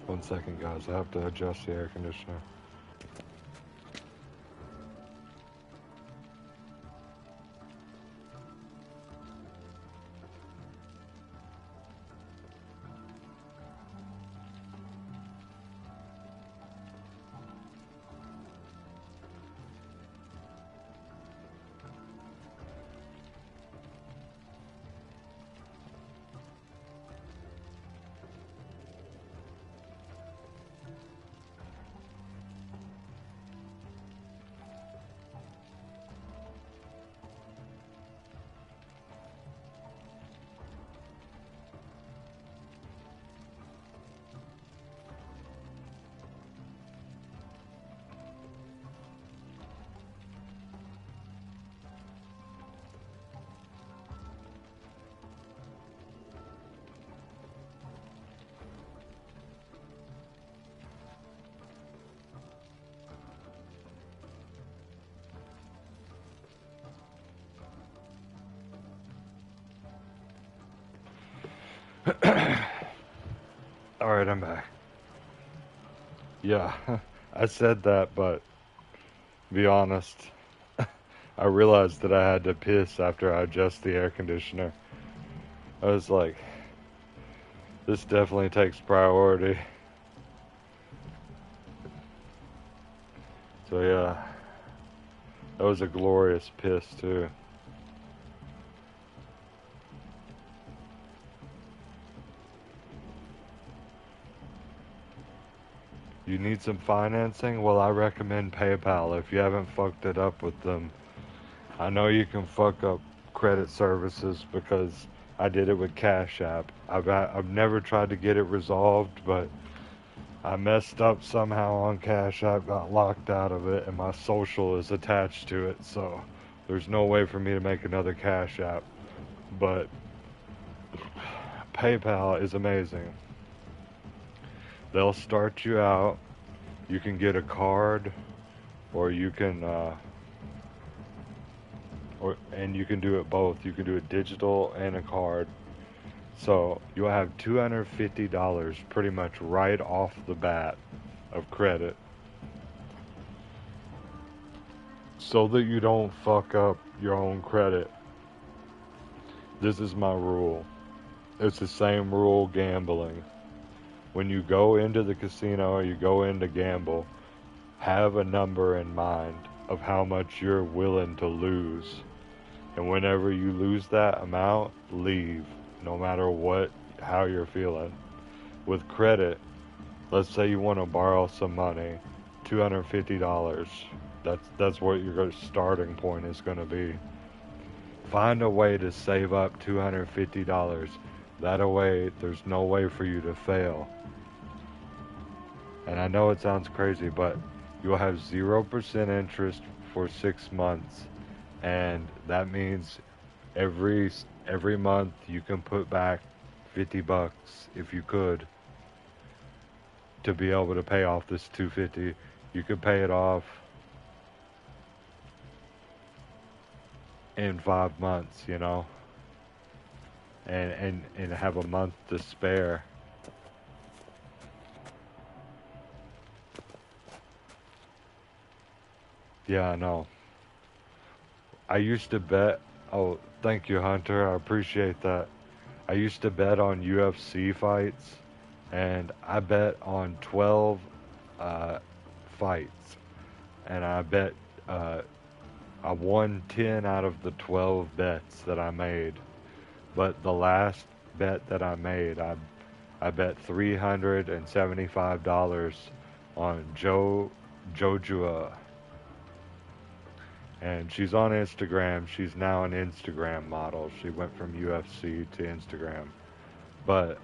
One second, guys. I have to adjust the air conditioner. Alright, I'm back. Yeah, I said that, but be honest, I realized that I had to piss after I adjusted the air conditioner. I was like, this definitely takes priority. So yeah, that was a glorious piss too. You need some financing? Well, I recommend PayPal if you haven't fucked it up with them. I know you can fuck up credit services because I did it with Cash App. I've never tried to get it resolved, but I messed up somehow on Cash App, got locked out of it, and my social is attached to it, so there's no way for me to make another Cash App. But PayPal is amazing. They'll start you out. You can get a card, or you can, and you can do it both. You can do it digital and a card. So you'll have $250 pretty much right off the bat of credit, so that you don't fuck up your own credit. This is my rule. It's the same rule gambling. When you go into the casino or you go in to gamble, have a number in mind of how much you're willing to lose. And whenever you lose that amount, leave, no matter how you're feeling. With credit, let's say you want to borrow some money, $250. That's what your starting point is going to be. Find a way to save up $250. That way, there's no way for you to fail. And I know it sounds crazy, but you'll have 0% interest for 6 months. And that means every month you can put back $50 if you could, to be able to pay off this $250. You could pay it off in 5 months, you know, and have a month to spare. Yeah, I know. I used to bet. Oh, thank you, Hunter. I appreciate that. I used to bet on UFC fights, and I bet on 12 fights, and I bet I won 10 out of the 12 bets that I made. But the last bet that I made, I bet $375 on Jojua. And she's on Instagram. She's now an Instagram model. She went from UFC to Instagram. But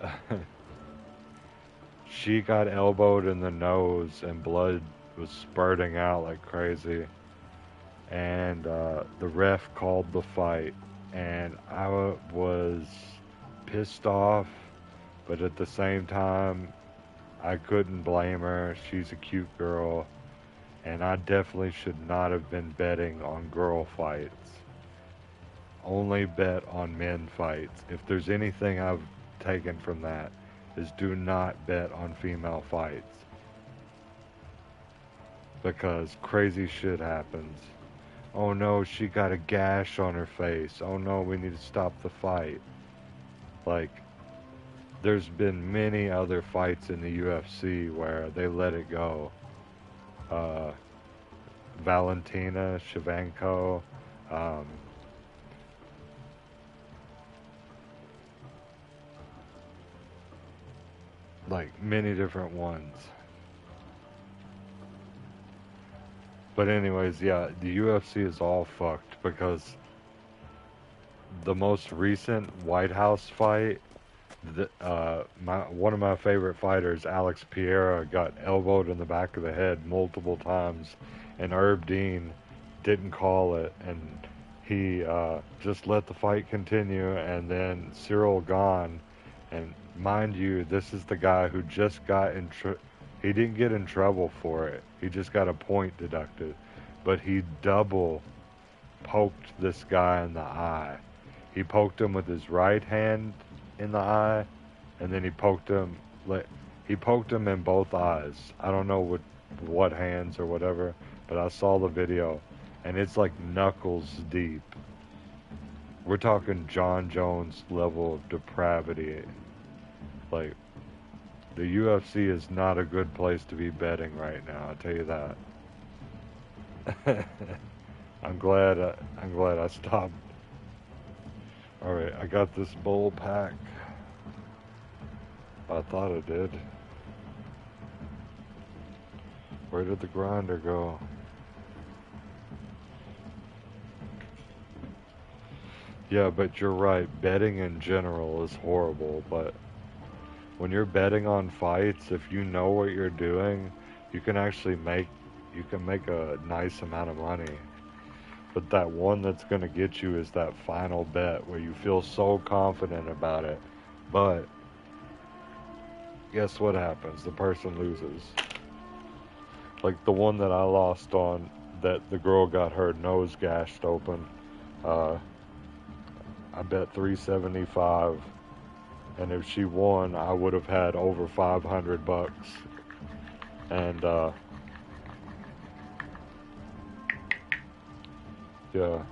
she got elbowed in the nose and blood was spurting out like crazy. And the ref called the fight. And I was pissed off, but at the same time, I couldn't blame her. She's a cute girl. And I definitely should not have been betting on girl fights. Only bet on men fights. If there's anything I've taken from that, is do not bet on female fights. Because crazy shit happens. Oh no, she got a gash on her face. Oh no, we need to stop the fight. Like, there's been many other fights in the UFC where they let it go. Valentina Shevchenko, like many different ones. But anyways, yeah, the UFC is all fucked because the most recent White House fight, one of my favorite fighters, Alex Pereira, got elbowed in the back of the head multiple times, and Herb Dean didn't call it, and he just let the fight continue, and then Cyril Gane, and mind you, this is the guy who just got in he didn't get in trouble for it. He just got a point deducted. But he double poked this guy in the eye. He poked him with his right hand in the eye, and then he poked him in both eyes. I don't know what hands or whatever, but I saw the video, and it's like knuckles deep. We're talking John Jones level of depravity. Like, the UFC is not a good place to be betting right now, I'll tell you that. I'm glad I stopped. Alright, I got this bowl pack. I thought I did. Where did the grinder go? Yeah, but you're right. Betting in general is horrible, but when you're betting on fights, if you know what you're doing, you can actually make a nice amount of money. But that one that's going to get you is that final bet where you feel so confident about it. But guess what happens? The person loses. Like the one that I lost on, that the girl got her nose gashed open. I bet $375. And if she won, I would have had over $500. And, yeah.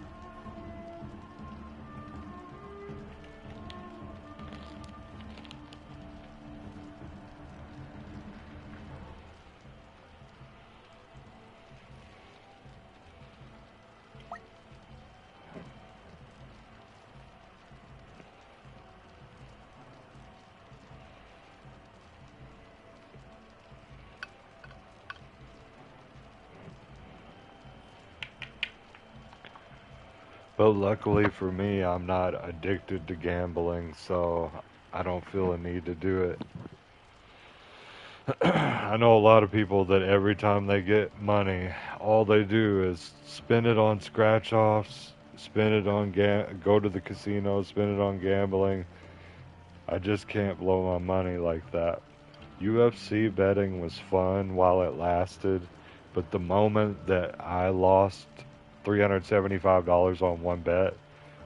But luckily for me, I'm not addicted to gambling, so I don't feel a need to do it. I know a lot of people that every time they get money, all they do is spend it on scratch-offs, spend it on go to the casino, spend it on gambling. I just can't blow my money like that. UFC betting was fun while it lasted, but the moment that I lost $375 on one bet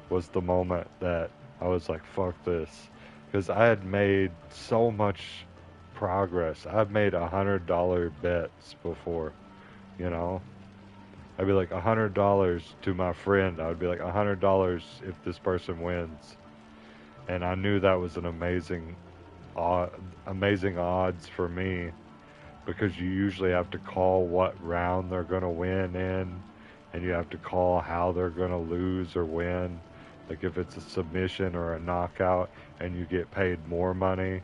was the moment that I was like, fuck this. Because I had made so much progress. I've made $100 bets before, you know. I'd be like $100 to my friend. I would be like $100 if this person wins. And I knew that was an amazing odds for me, because you usually have to call what round they're going to win in, and you have to call how they're going to lose or win. Like if it's a submission or a knockout, and you get paid more money.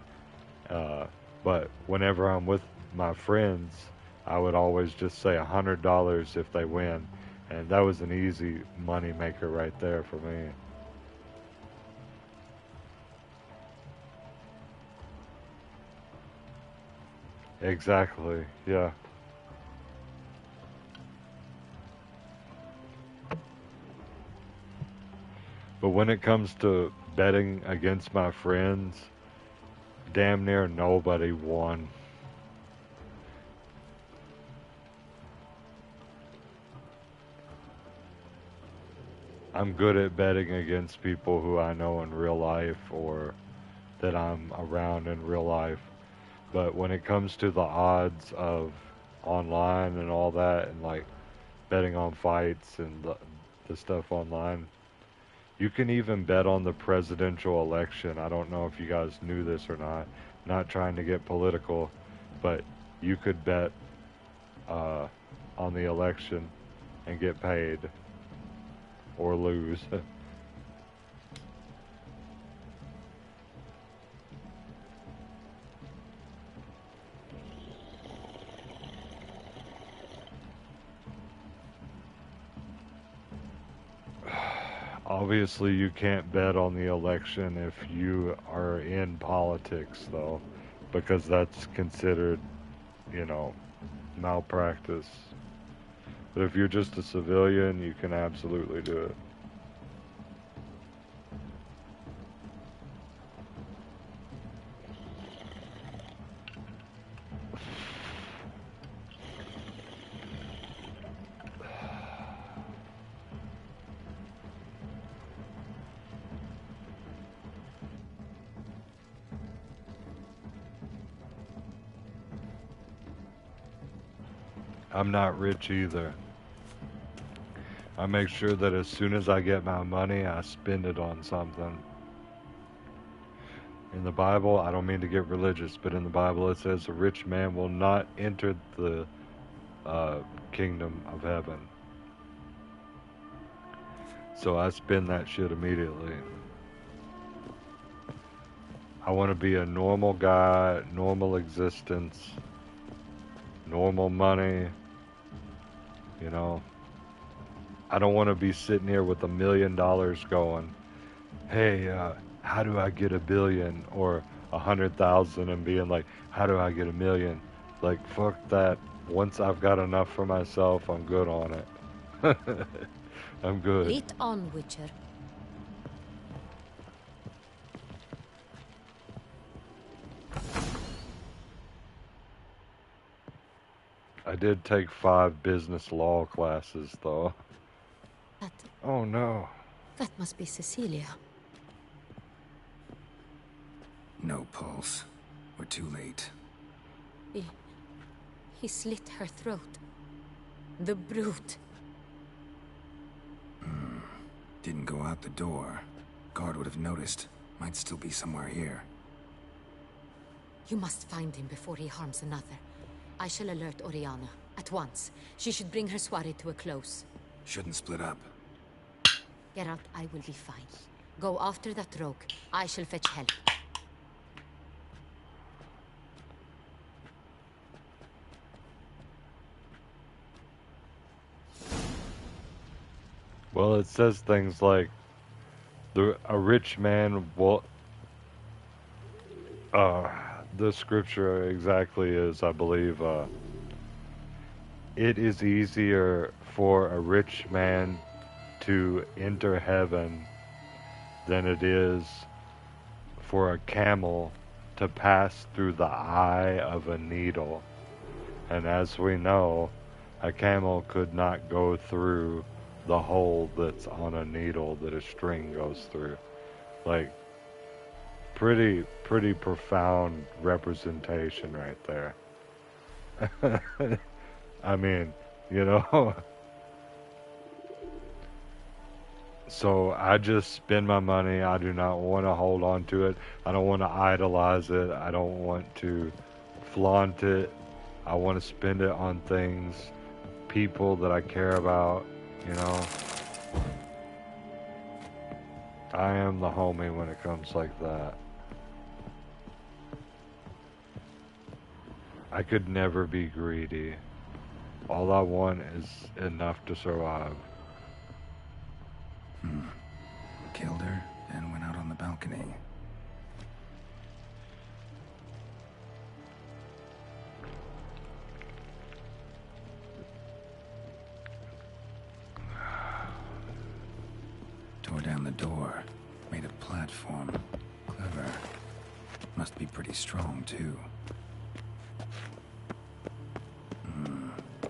But whenever I'm with my friends, I would always just say $100 if they win. And that was an easy money maker right there for me. Exactly, yeah. But when it comes to betting against my friends, damn near nobody won. I'm good at betting against people who I know in real life or that I'm around in real life. But when it comes to the odds of online and all that, and like betting on fights and the stuff online, you can even bet on the presidential election. I don't know if you guys knew this or not. Not trying to get political, but you could bet on the election and get paid or lose. Obviously, you can't bet on the election if you are in politics, though, because that's considered, you know, malpractice. But if you're just a civilian, you can absolutely do it. I'm not rich either. I make sure that as soon as I get my money, I spend it on something. In the Bible, I don't mean to get religious, but in the Bible it says a rich man will not enter the kingdom of heaven. So I spend that shit immediately. I want to be a normal guy, normal existence, normal money, you know. I don't want to be sitting here with $1 million going, hey, how do I get $1 billion or 100,000 and being like, how do I get $1 million? Like, fuck that. Once I've got enough for myself, I'm good on it. I'm good. Read on, Witcher. I did take 5 business law classes, though. Oh, no. That must be Cecilia. No pulse. We're too late. He slit her throat. The brute. Didn't go out the door. Guard would have noticed. Might still be somewhere here. You must find him before he harms another. I shall alert Oriana. At once. She should bring her soirée to a close. Shouldn't split up. Geralt, I will be fine. Go after that rogue. I shall fetch help. Well, it says things like, a rich man will... the scripture exactly is, I believe, it is easier for a rich man to enter heaven than it is for a camel to pass through the eye of a needle. And as we know, a camel could not go through the hole that's on a needle that a string goes through. Like, pretty profound representation right there. I mean, you know. So I just spend my money. I do not want to hold on to it. I don't want to idolize it. I don't want to flaunt it. I want to spend it on things, people that I care about, you know. I am the homie when it comes like that. I could never be greedy. All I want is enough to survive. Killed her and went out on the balcony. Tore down the door. Made a platform. Clever. Must be pretty strong, too.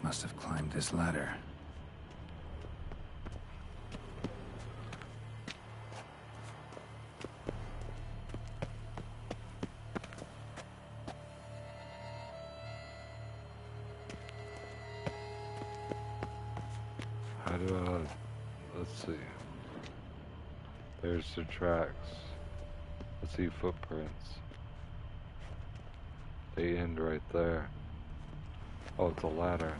Must have climbed this ladder. There's the tracks. I see footprints. They end right there. Oh, it's a ladder.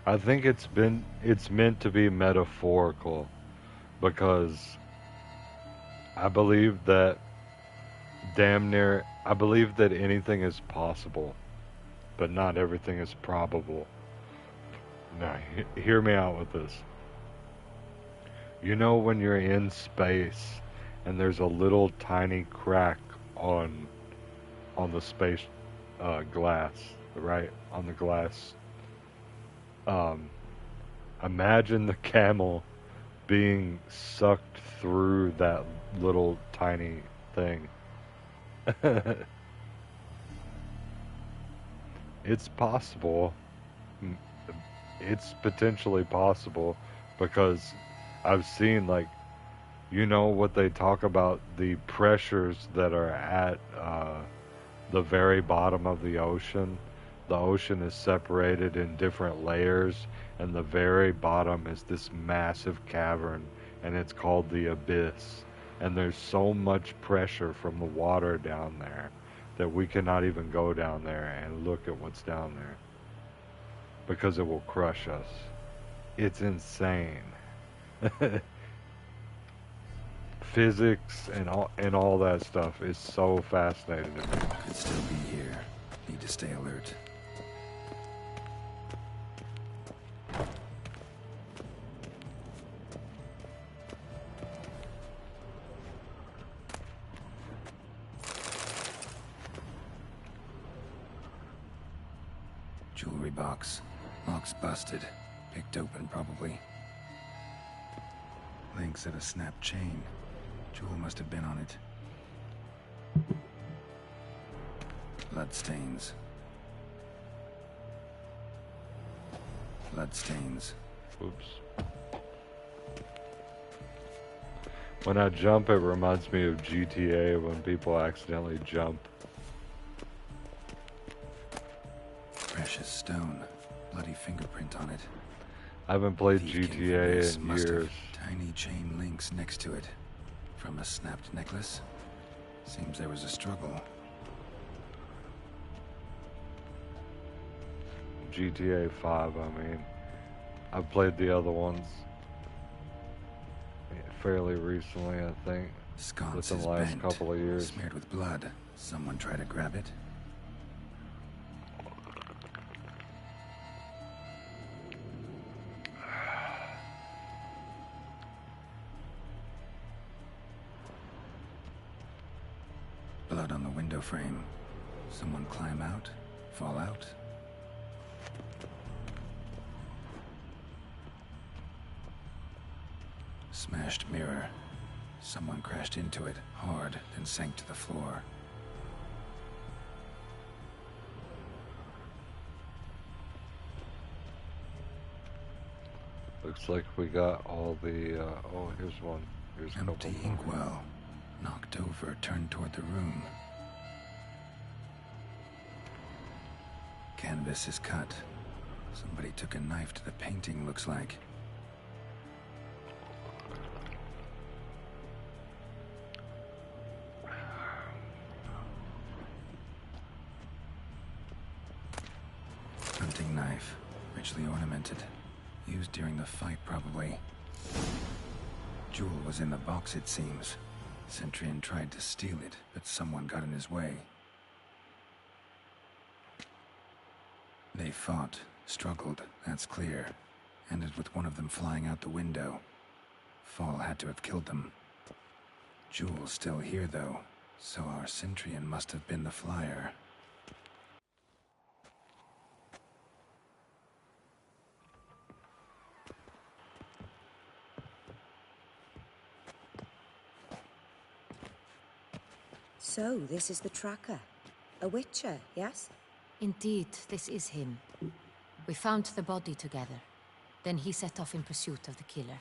I think it's meant to be metaphorical because I believe that I believe that anything is possible, but not everything is probable. Now, hear me out with this. You know when you're in space and there's a little tiny crack on the space glass, right? On the glass. Imagine the camel being sucked through that little tiny thing. It's possible. It's potentially possible because I've seen, like, you know what they talk about, the pressures that are at the very bottom of the ocean. The ocean is separated in different layers, and the very bottom is this massive cavern, and it's called the abyss. And there's so much pressure from the water down there that we cannot even go down there and look at what's down there because it will crush us. It's insane. Physics and all that stuff is so fascinating to me. Could still be here. Need to stay alert. Jewelry box. Lock's busted. Picked open, probably. Links at a snapped chain. Jewel must have been on it. Bloodstains. Bloodstains. Oops. When I jump, it reminds me of GTA when people accidentally jump. Precious stone. Bloody fingerprint on it. I haven't played GTA in years. Tiny chain links next to it. From a snapped necklace. Seems there was a struggle. GTA 5, I mean. I've played the other ones fairly recently, I think. Sconce within is the last bent, couple of years. Smeared with blood. Someone try to grab it? Blood on the window frame. Someone climb out? Fall out? Smashed mirror. Someone crashed into it hard, then sank to the floor. Looks like we got all the, oh, here's one. Here's a Empty couple. inkwell. Knocked over, turned toward the room. Canvas is cut. Somebody took a knife to the painting, looks like. Hunting knife. Richly ornamented. Used during the fight, probably. Jewel was in the box, it seems. Centurion tried to steal it, but someone got in his way. They fought, struggled, that's clear. Ended with one of them flying out the window. Fall had to have killed them. Jewel's still here, though, so our Centurion must have been the flyer. So, this is the tracker. A witcher, yes? Indeed, this is him. We found the body together. Then he set off in pursuit of the killer.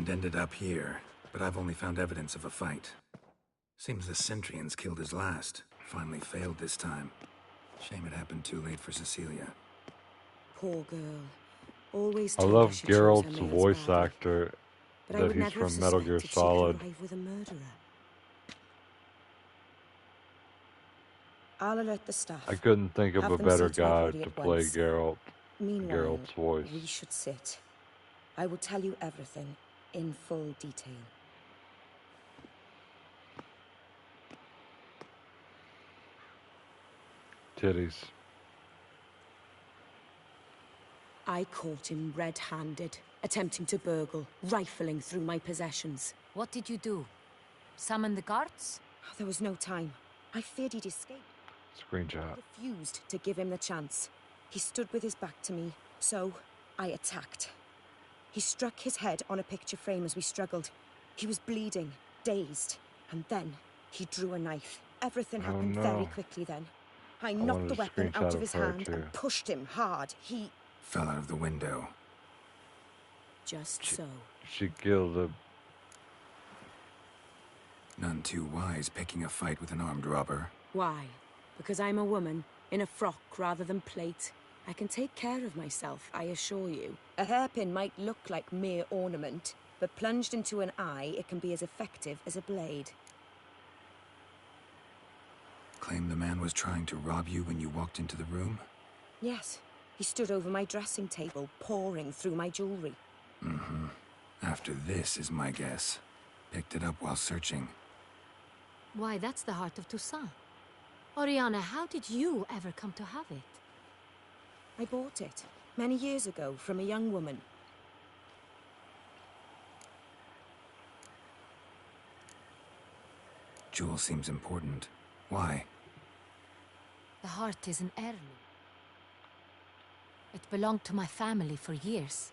And ended up here, but I've only found evidence of a fight. Seems the Centrians killed his last. Finally failed this time. Shame it happened too late for Cecilia. Poor girl. Always I told love her she chose her Geralt's males voice badly. actor, But I that would he's never have from Metal Gear suspected Solid. she could arrive with a murderer. I'll alert the staff. I couldn't think of Have a them better search my guy body to at play once. Geralt. Meanwhile, Geralt's voice. we should sit. I will tell you everything in full detail. Titties. I caught him red-handed, attempting to burgle, rifling through my possessions. What did you do? Summon the guards? There was no time. I feared he'd escape. Screenshot. Refused to give him the chance. He stood with his back to me, so I attacked. He struck his head on a picture frame as we struggled. He was bleeding, dazed, and then he drew a knife. Everything happened very quickly then. I knocked the weapon out of his hand and pushed him hard. He fell out of the window. Just so. She killed him. None too wise picking a fight with an armed robber. Why? Because I'm a woman, in a frock rather than plate. I can take care of myself, I assure you. A hairpin might look like mere ornament, but plunged into an eye, it can be as effective as a blade. Claim the man was trying to rob you when you walked into the room? Yes. He stood over my dressing table, pouring through my jewelry. Mm-hmm. After this is my guess. Picked it up while searching. Why, that's the heart of Toussaint. Oriana, how did you ever come to have it? I bought it, many years ago, from a young woman. Jewel seems important. Why? The heart is an heirloom. It belonged to my family for years.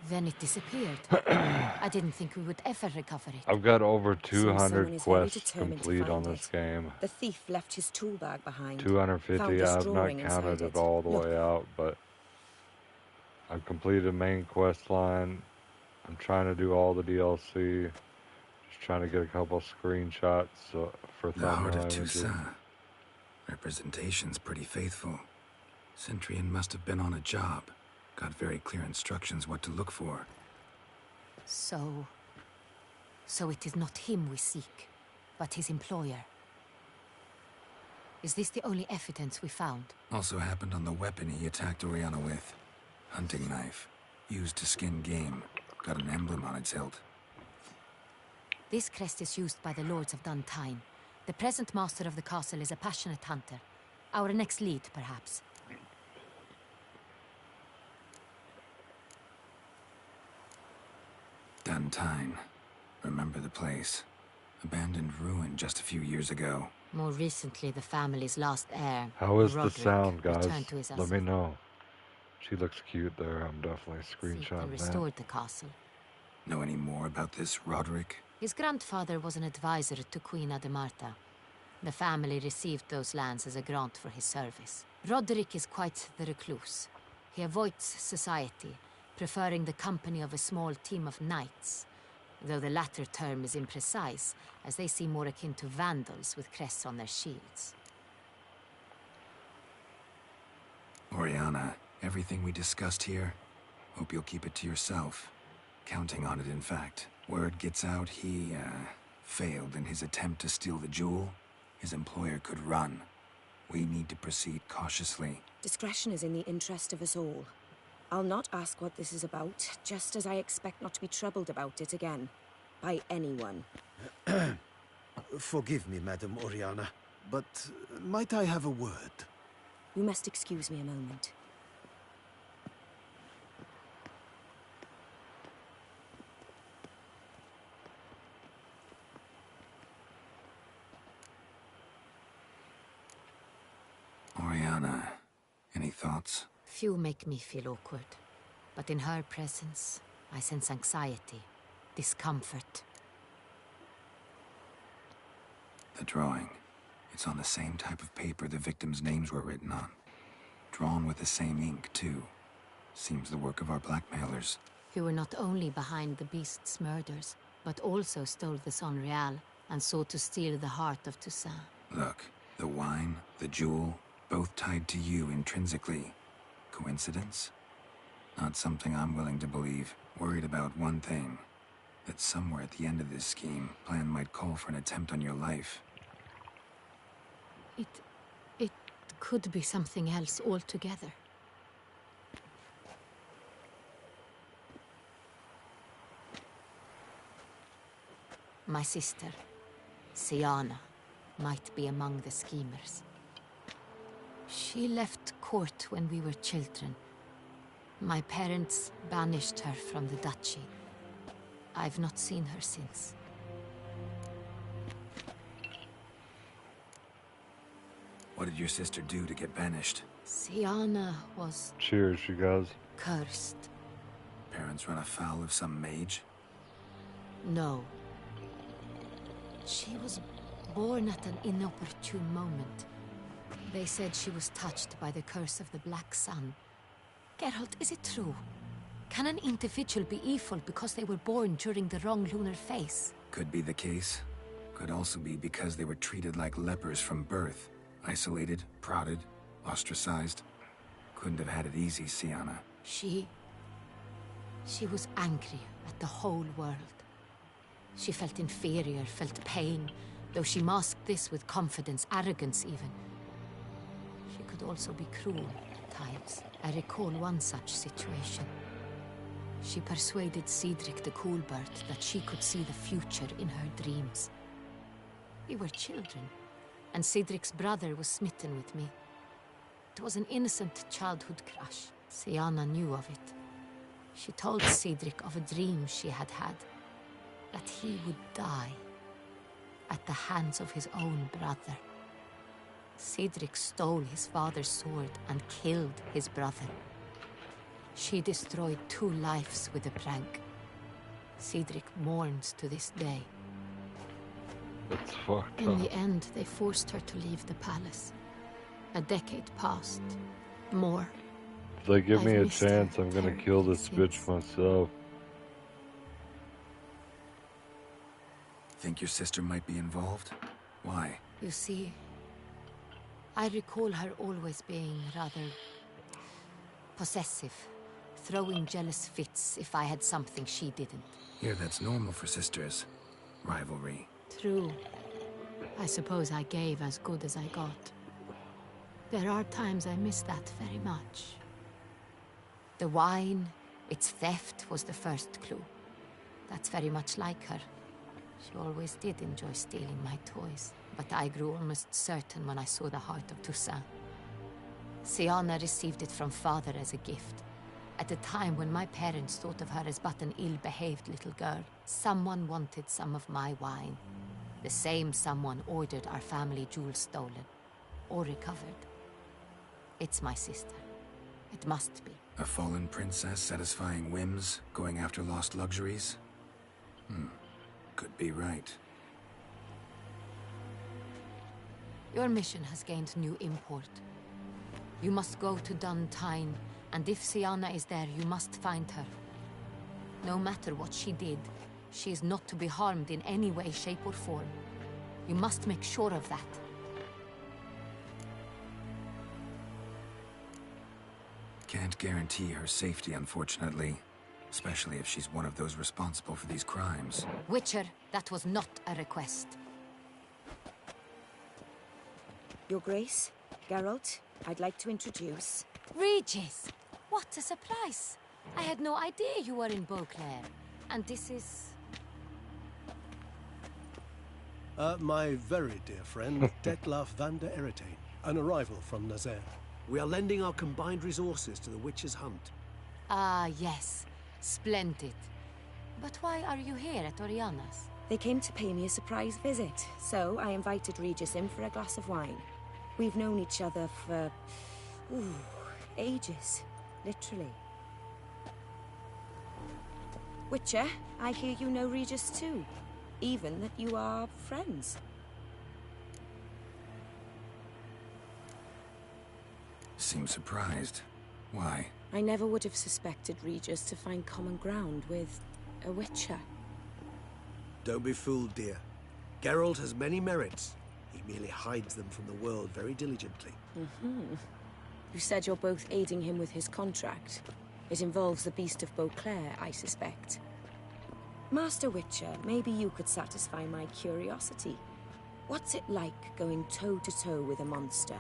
Then it disappeared. I didn't think we would ever recover it. I've got over Someone 200 is very quests determined to complete on find this it. game. The thief left his tool bag behind. 250. Found I this have not drawing counted inside it all the Look. way out, but I've completed the main quest line. I'm trying to do all the DLC. Just trying to get a couple screenshots for The heart thumbnail of images. Toussaint. Representation's pretty faithful. Centurion must have been on a job. Got very clear instructions what to look for. So it is not him we seek, but his employer. Is this the only evidence we found? Also happened on the weapon he attacked Oriana with. Hunting knife. Used to skin game. Got an emblem on its hilt. This crest is used by the Lords of Duntine. The present master of the castle is a passionate hunter. Our next lead, perhaps. Duntine. Remember the place. Abandoned ruin just a few years ago. More recently, the family's last heir, How is Roderick, the sound, guys? returned to his Let me know. She looks cute there. I'm definitely and screenshotting that. restored the castle. Know any more about this Roderick? His grandfather was an advisor to Queen Ademarta. The family received those lands as a grant for his service. Roderick is quite the recluse. He avoids society, preferring the company of a small team of knights, though the latter term is imprecise, as they seem more akin to vandals with crests on their shields. Oriana, everything we discussed here, hope you'll keep it to yourself. Counting on it, in fact. Word gets out he, failed in his attempt to steal the jewel. His employer could run. We need to proceed cautiously. Discretion is in the interest of us all. I'll not ask what this is about, just as I expect not to be troubled about it again. By anyone. Forgive me, Madam Oriana, but might I have a word? You must excuse me a moment. Oriana, any thoughts? Few make me feel awkward, but in her presence, I sense anxiety, discomfort. The drawing. It's on the same type of paper the victims' names were written on. Drawn with the same ink, too. Seems the work of our blackmailers. who were not only behind the beast's murders, but also stole the Sonreal and sought to steal the heart of Toussaint. Look, the wine, the jewel, both tied to you intrinsically. Coincidence? Not something I'm willing to believe. Worried about one thing. That somewhere at the end of this scheme, plan might call for an attempt on your life. It could be something else altogether. My sister, Siana, might be among the schemers. She left court when we were children. My parents banished her from the duchy. I've not seen her since. What did your sister do to get banished? Siana was... Cheers, you guys. Cursed. Parents run afoul of some mage? No. She was born at an inopportune moment. They said she was touched by the curse of the Black Sun. Geralt, is it true? Can an individual be evil because they were born during the wrong lunar phase? Could be the case. Could also be because they were treated like lepers from birth. Isolated, prodded, ostracized. Couldn't have had it easy, Siana. She was angry at the whole world. She felt inferior, felt pain, though she masked this with confidence, arrogance even. She could also be cruel at times. I recall one such situation. She persuaded Cedric the Coolbert that she could see the future in her dreams. We were children, and Cedric's brother was smitten with me. It was an innocent childhood crush. Siana knew of it. She told Cedric of a dream she had had, that he would die at the hands of his own brother. Cedric stole his father's sword and killed his brother. She destroyed 2 lives with a prank. Cedric mourns to this day. That's fucked In up. the end, they forced her to leave the palace. A decade passed. More. If they give me I've a missed her chance, I'm gonna kill this bitch since. myself. Think your sister might be involved? Why? You see, I recall her always being rather possessive, throwing jealous fits if I had something she didn't. Here, that's normal for sisters. Rivalry. True. I suppose I gave as good as I got. There are times I miss that very much. The wine, its theft, was the first clue. That's very much like her. She always did enjoy stealing my toys, but I grew almost certain when I saw the heart of Toussaint. Siana received it from father as a gift. At a time when my parents thought of her as but an ill-behaved little girl, someone wanted some of my wine. The same someone ordered our family jewels stolen, or recovered. It's my sister. It must be. A fallen princess satisfying whims, going after lost luxuries? Could be right. Your mission has gained new import. You must go to Dun Tine, and if Siana is there, you must find her. No matter what she did, she is not to be harmed in any way, shape, or form. You must make sure of that. Can't guarantee her safety, unfortunately. Especially if she's one of those responsible for these crimes. Witcher, that was not a request. Your Grace, Geralt, I'd like to introduce... Regis! What a surprise! I had no idea you were in Beauclair. And this is... My very dear friend, Detlaf van der Eretain, an arrival from Nazaire. We are lending our combined resources to the Witch's Hunt. Ah, yes. Splendid. But why are you here at Oriana's? They came to pay me a surprise visit, so I invited Regis in for a glass of wine. We've known each other for... ages. Literally. Witcher, I hear you know Regis too. Even that you are friends. Seems surprised. Why? I never would have suspected Regis to find common ground with a witcher. Don't be fooled, dear. Geralt has many merits. He merely hides them from the world very diligently. You said you're both aiding him with his contract. It involves the Beast of Beauclair, I suspect. Master Witcher, maybe you could satisfy my curiosity. What's it like going toe-to-toe with a monster,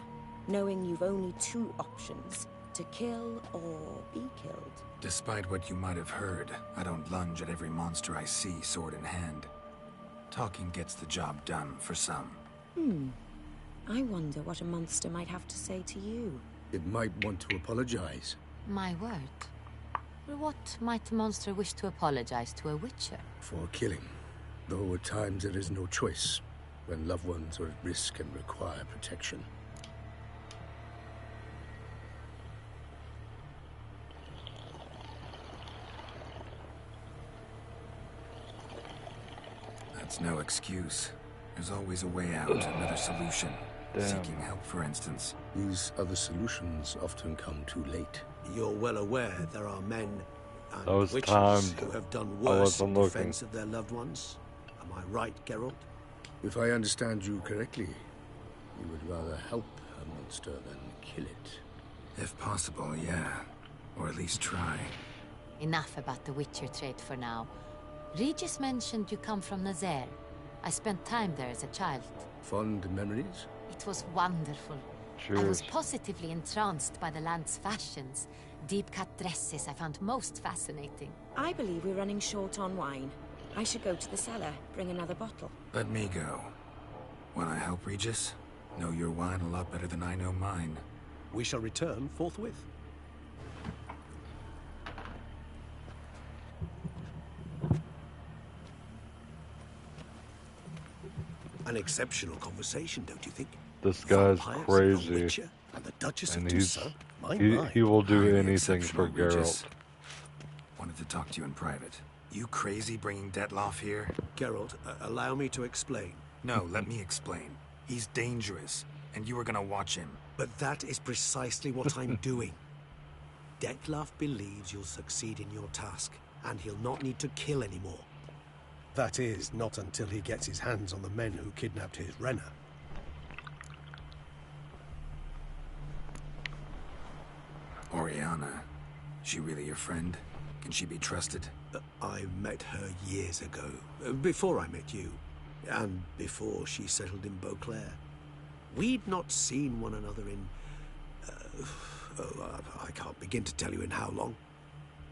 knowing you've only two options, to kill or be killed? Despite what you might have heard, I don't lunge at every monster I see sword in hand. Talking gets the job done for some. I wonder what a monster might have to say to you. It might want to apologize. My word. Well, what might a monster wish to apologize to a witcher? For killing. Though at times there is no choice, when loved ones are at risk and require protection. That's no excuse. There's always a way out, another solution. Damn. Seeking help, for instance. These other solutions often come too late. You're well aware there are men and That was witches timed. who have done I worse in wasn't looking. defense of their loved ones. Am I right, Geralt? If I understand you correctly, you would rather help a monster than kill it. If possible, yeah. Or at least try. Enough about the witcher trade for now. Regis mentioned you come from Nazaire. I spent time there as a child. Fond memories? It was wonderful. I Cheers. was positively entranced by the land's fashions. Deep-cut dresses I found most fascinating. I believe we're running short on wine. I should go to the cellar, bring another bottle. Let me go. Wanna help, Regis? Know your wine a lot better than I know mine. We shall return forthwith. An exceptional conversation, don't you think? This guy's Vampires, crazy. The Witcher, and the Duchess And of he's Toussaint. My, he, my. he will do Highly anything for exceptional, Regis. Geralt. Wanted to talk to you in private. You crazy bringing Detloff here? Geralt, allow me to explain. No, let me explain. He's dangerous, and you were gonna watch him. But that is precisely what I'm doing. Detlaff believes you'll succeed in your task, and he'll not need to kill anymore. That is, not until he gets his hands on the men who kidnapped his Renna. Oriana. She really your friend? Can she be trusted? I met her years ago, before I met you, and before she settled in Beauclair. We'd not seen one another in... I can't begin to tell you in how long.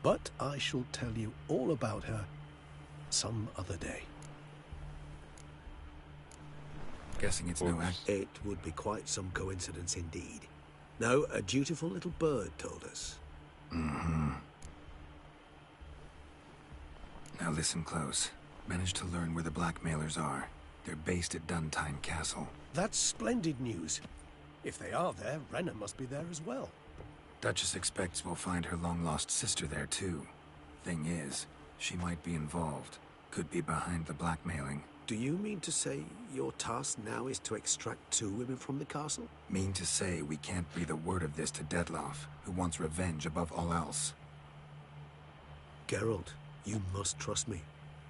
But I shall tell you all about her some other day. Guessing it's no act. It would be quite some coincidence indeed. No, a dutiful little bird told us. Mm-hmm. Now listen close. Managed to learn where the blackmailers are. They're based at Duntime Castle. That's splendid news. If they are there, Renna must be there as well. Duchess expects we'll find her long-lost sister there, too. Thing is, she might be involved. Could be behind the blackmailing. Do you mean to say your task now is to extract 2 women from the castle? Mean to say we can't breathe a word of this to Detloff, who wants revenge above all else. Geralt, you must trust me.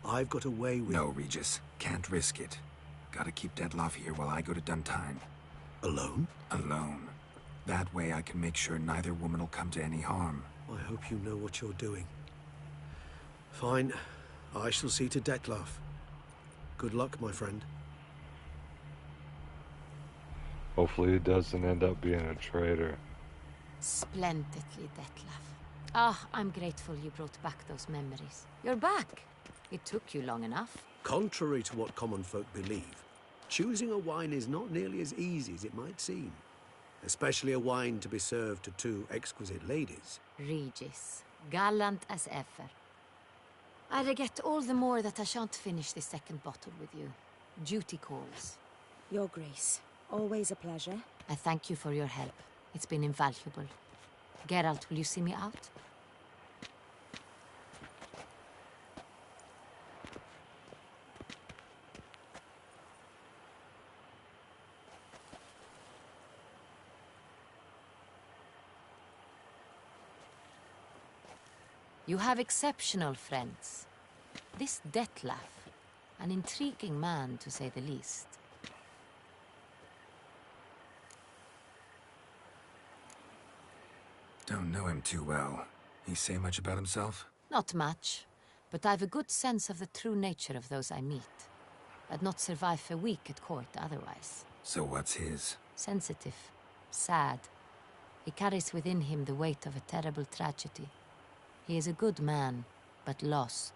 I've got a way with... No, Regis. Can't risk it. Gotta keep Detloff here while I go to Duntime. Alone? Alone. That way I can make sure neither woman will come to any harm. I hope you know what you're doing. Fine. I shall see to Detlaff. Good luck, my friend. Hopefully he doesn't end up being a traitor. Splendidly, Detlaff. Ah, I'm grateful you brought back those memories. You're back. It took you long enough. Contrary to what common folk believe, choosing a wine is not nearly as easy as it might seem. Especially a wine to be served to 2 exquisite ladies. Regis, gallant as ever. I regret all the more that I shan't finish this second bottle with you. Duty calls. Your Grace, always a pleasure. I thank you for your help. It's been invaluable. Geralt, will you see me out? You have exceptional friends. This Detlef, an intriguing man to say the least. Don't know him too well. He say much about himself? Not much, but I've a good sense of the true nature of those I meet. I'd not survive a week at court otherwise. So what's his? Sensitive, sad. He carries within him the weight of a terrible tragedy. He is a good man, but lost,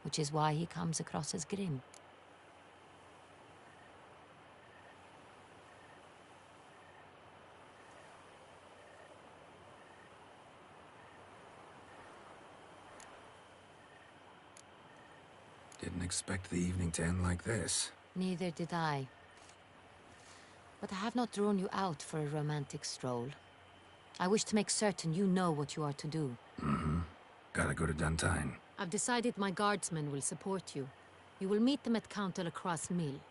which is why he comes across as grim. Didn't expect the evening to end like this. Neither did I. But I have not drawn you out for a romantic stroll. I wish to make certain you know what you are to do. Mm-hmm. Gotta go to Duntine. I've decided my guardsmen will support you. You will meet them at Count Delacroix' mill.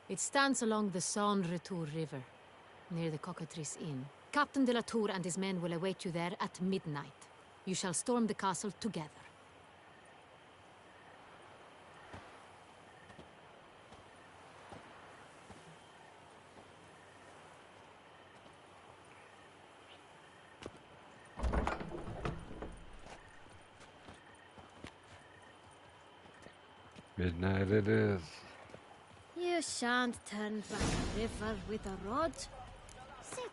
It stands along the Saône-Retour River, near the Cockatrice Inn. Captain de la Tour and his men will await you there at midnight. You shall storm the castle together. Midnight it is. You shan't turn back a river with a rod. Sit.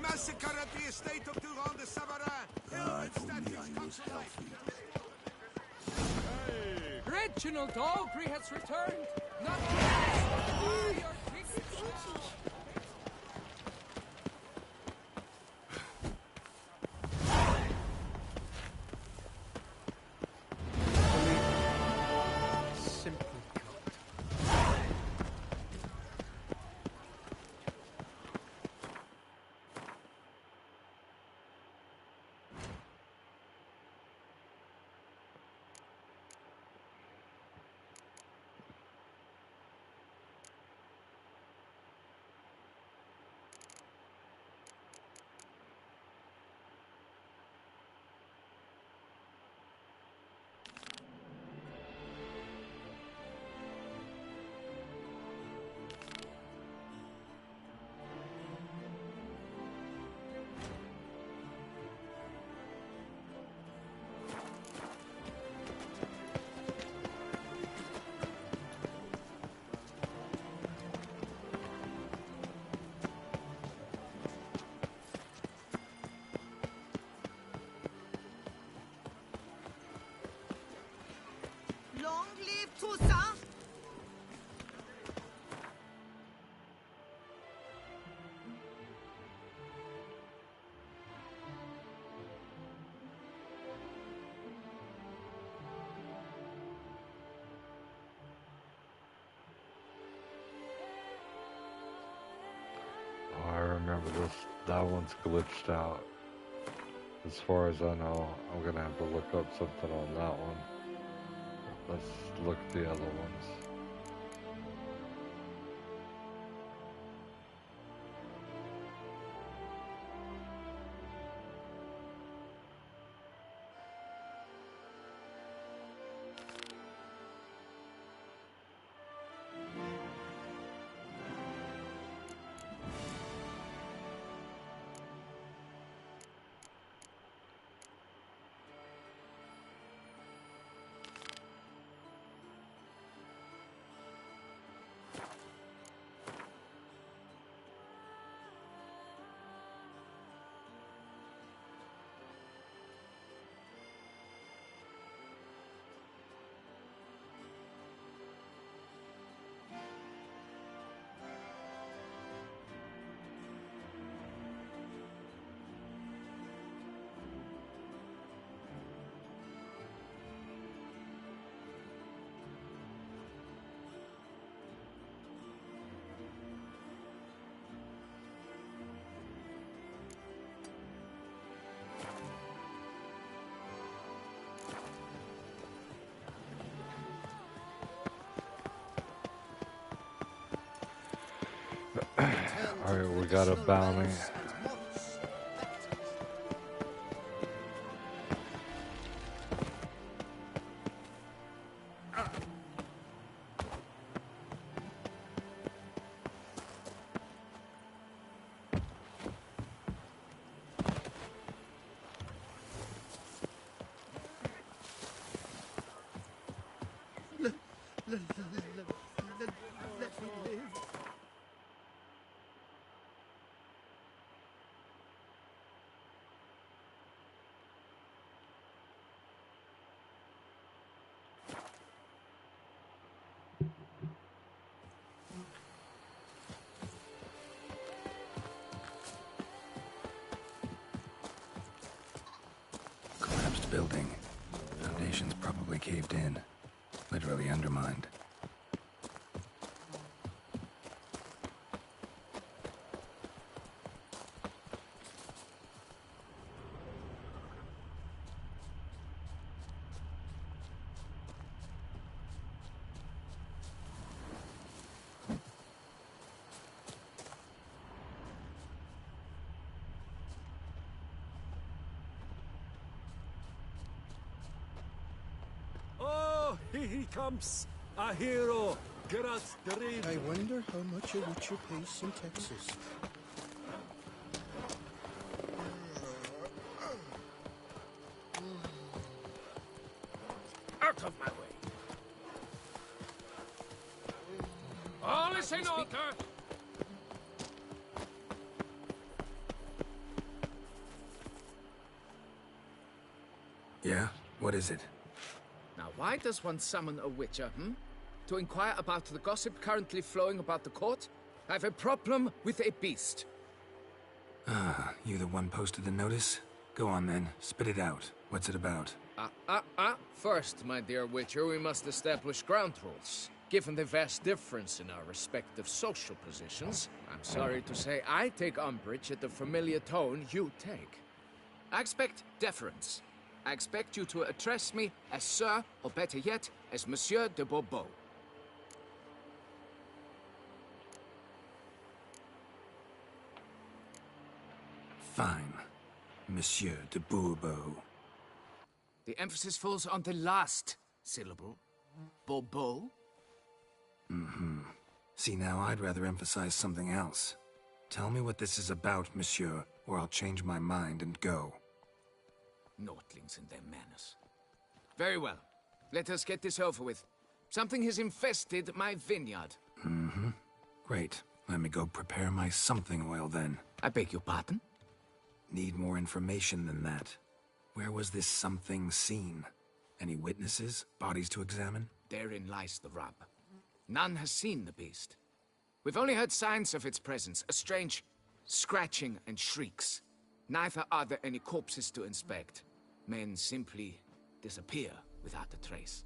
Massacre at the estate of Durand de Savarin. Reginald Aubrey has returned. Not buy your tickets now. Long live Toussaint! Oh, I remember this. That one's glitched out. As far as I know, I'm gonna have to look up something on that one. Let's look at the other ones. got a bounty. Let me live. Collapsed building. Foundations probably caved in. Literally undermined. Oh, here he comes. A hero. Geralt the Raven. I wonder how much a Witcher pays in Texas. Out of my way. All is in order. Yeah? What is it? Now, why does one summon a witcher, To inquire about the gossip currently flowing about the court? I have a problem with a beast. Ah, you the one posted the notice? Go on then, spit it out. What's it about? First, my dear witcher, we must establish ground rules. Given the vast difference in our respective social positions, I'm sorry to say I take umbrage at the familiar tone you take. I expect deference. I expect you to address me as Sir, or better yet, as Monsieur de Bourbeau. Fine. Monsieur de Bourbeau. The emphasis falls on the last syllable. Bourbeau? Mm-hmm. See, now I'd rather emphasize something else. Tell me what this is about, monsieur, or I'll change my mind and go. Naughtlings and their manners. Very well. Let us get this over with. Something has infested my vineyard. Mm-hmm. Great. Let me go prepare my something oil then. I beg your pardon? Need more information than that. Where was this something seen? Any witnesses? Bodies to examine? Therein lies the rub. None has seen the beast. We've only heard signs of its presence, a strange scratching and shrieks. Neither are there any corpses to inspect. Men simply disappear without a trace.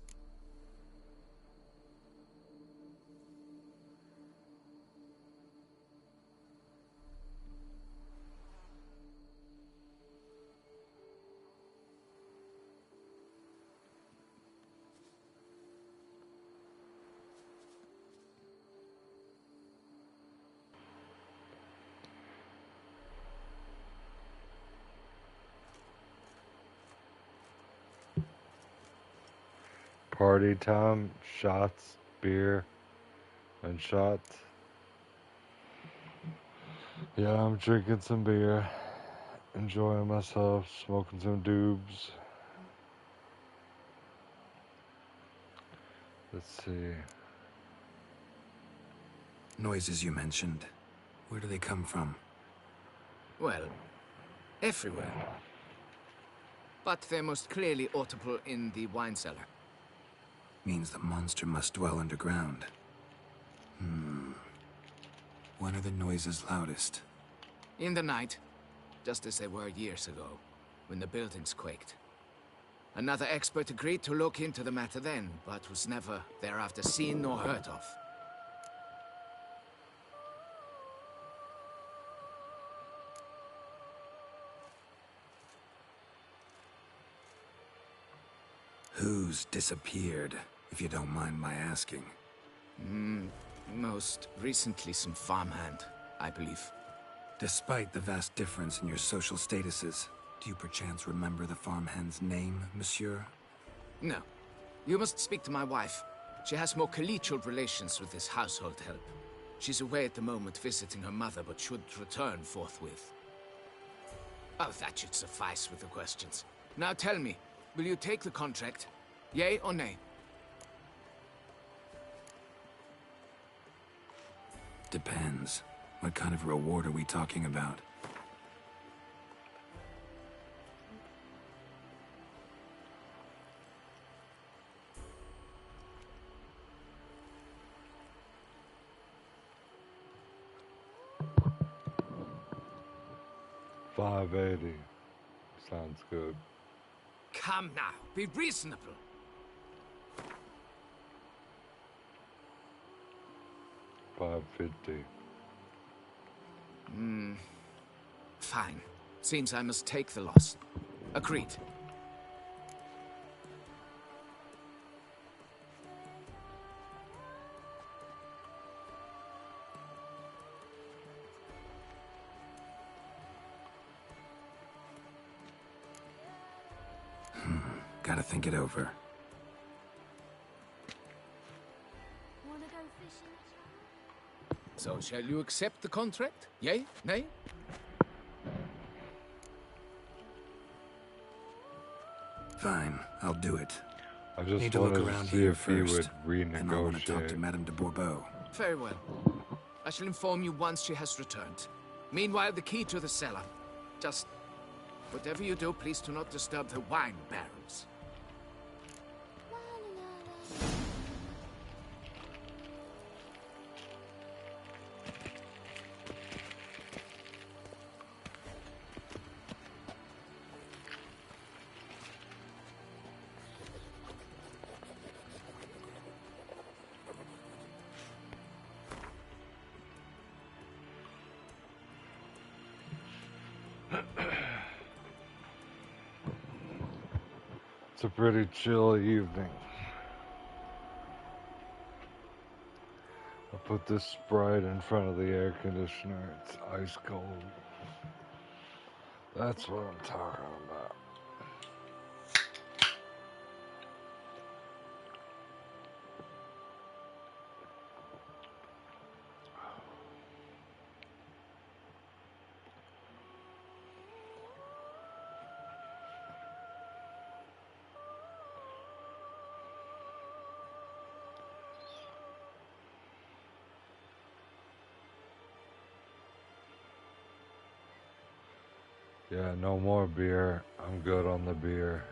Party time, shots, beer, and shots. Yeah, I'm drinking some beer, enjoying myself, smoking some doobs. Let's see. Noises you mentioned. Where do they come from? Well, everywhere. But they're most clearly audible in the wine cellar. Means the monster must dwell underground. When are the noises loudest? In the night, just as they were years ago, when the buildings quaked. Another expert agreed to look into the matter then, but was never thereafter seen nor heard of. Who's disappeared, if you don't mind my asking? Most recently some farmhand, I believe. Despite the vast difference in your social statuses, do you perchance remember the farmhand's name, monsieur? No. You must speak to my wife. She has more collegial relations with this household help. She's away at the moment visiting her mother, but should return forthwith. Oh, that should suffice with the questions. Now tell me, will you take the contract? Yea or nay? Depends. What kind of reward are we talking about? $580. Sounds good. Come now, be reasonable. $550. Fine. Seems I must take the loss. Agreed. Gotta think it over. Wanna go fishing? So shall you accept the contract? Yea? Nay? Fine, I'll do it. I just Need to look wanted around to see here if he first, would and I want to talk to renegotiate. Madame de Bourbeau. Very well. I shall inform you once she has returned. Meanwhile, the key to the cellar. Just... whatever you do, please do not disturb the wine barrels. It's a pretty chill evening. I put this Sprite in front of the air conditioner. It's ice cold. That's what I'm talking about. Yeah, no more beer. I'm good on the beer.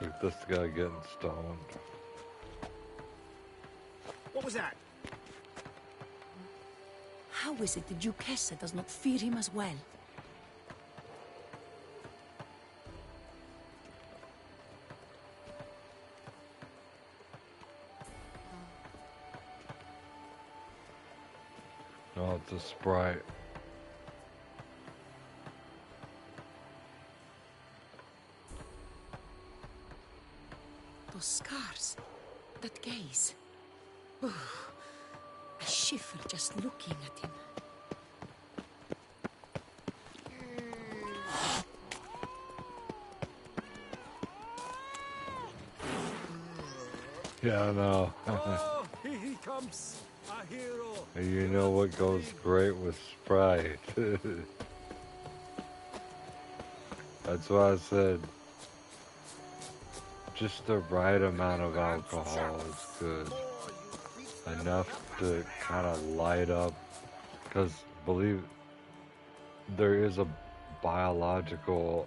Look at this guy getting stoned. What was that? How is it the Duchessa does not fear him as well? No, it's a Sprite. Those scars. That gaze. Oh, I shiver just looking at him. Yeah, I know. Oh, here he comes. A hero. And you know what goes great with Sprite? That's why I said just the right amount of alcohol is good. Enough to kind of light up. Because believe there is a biological,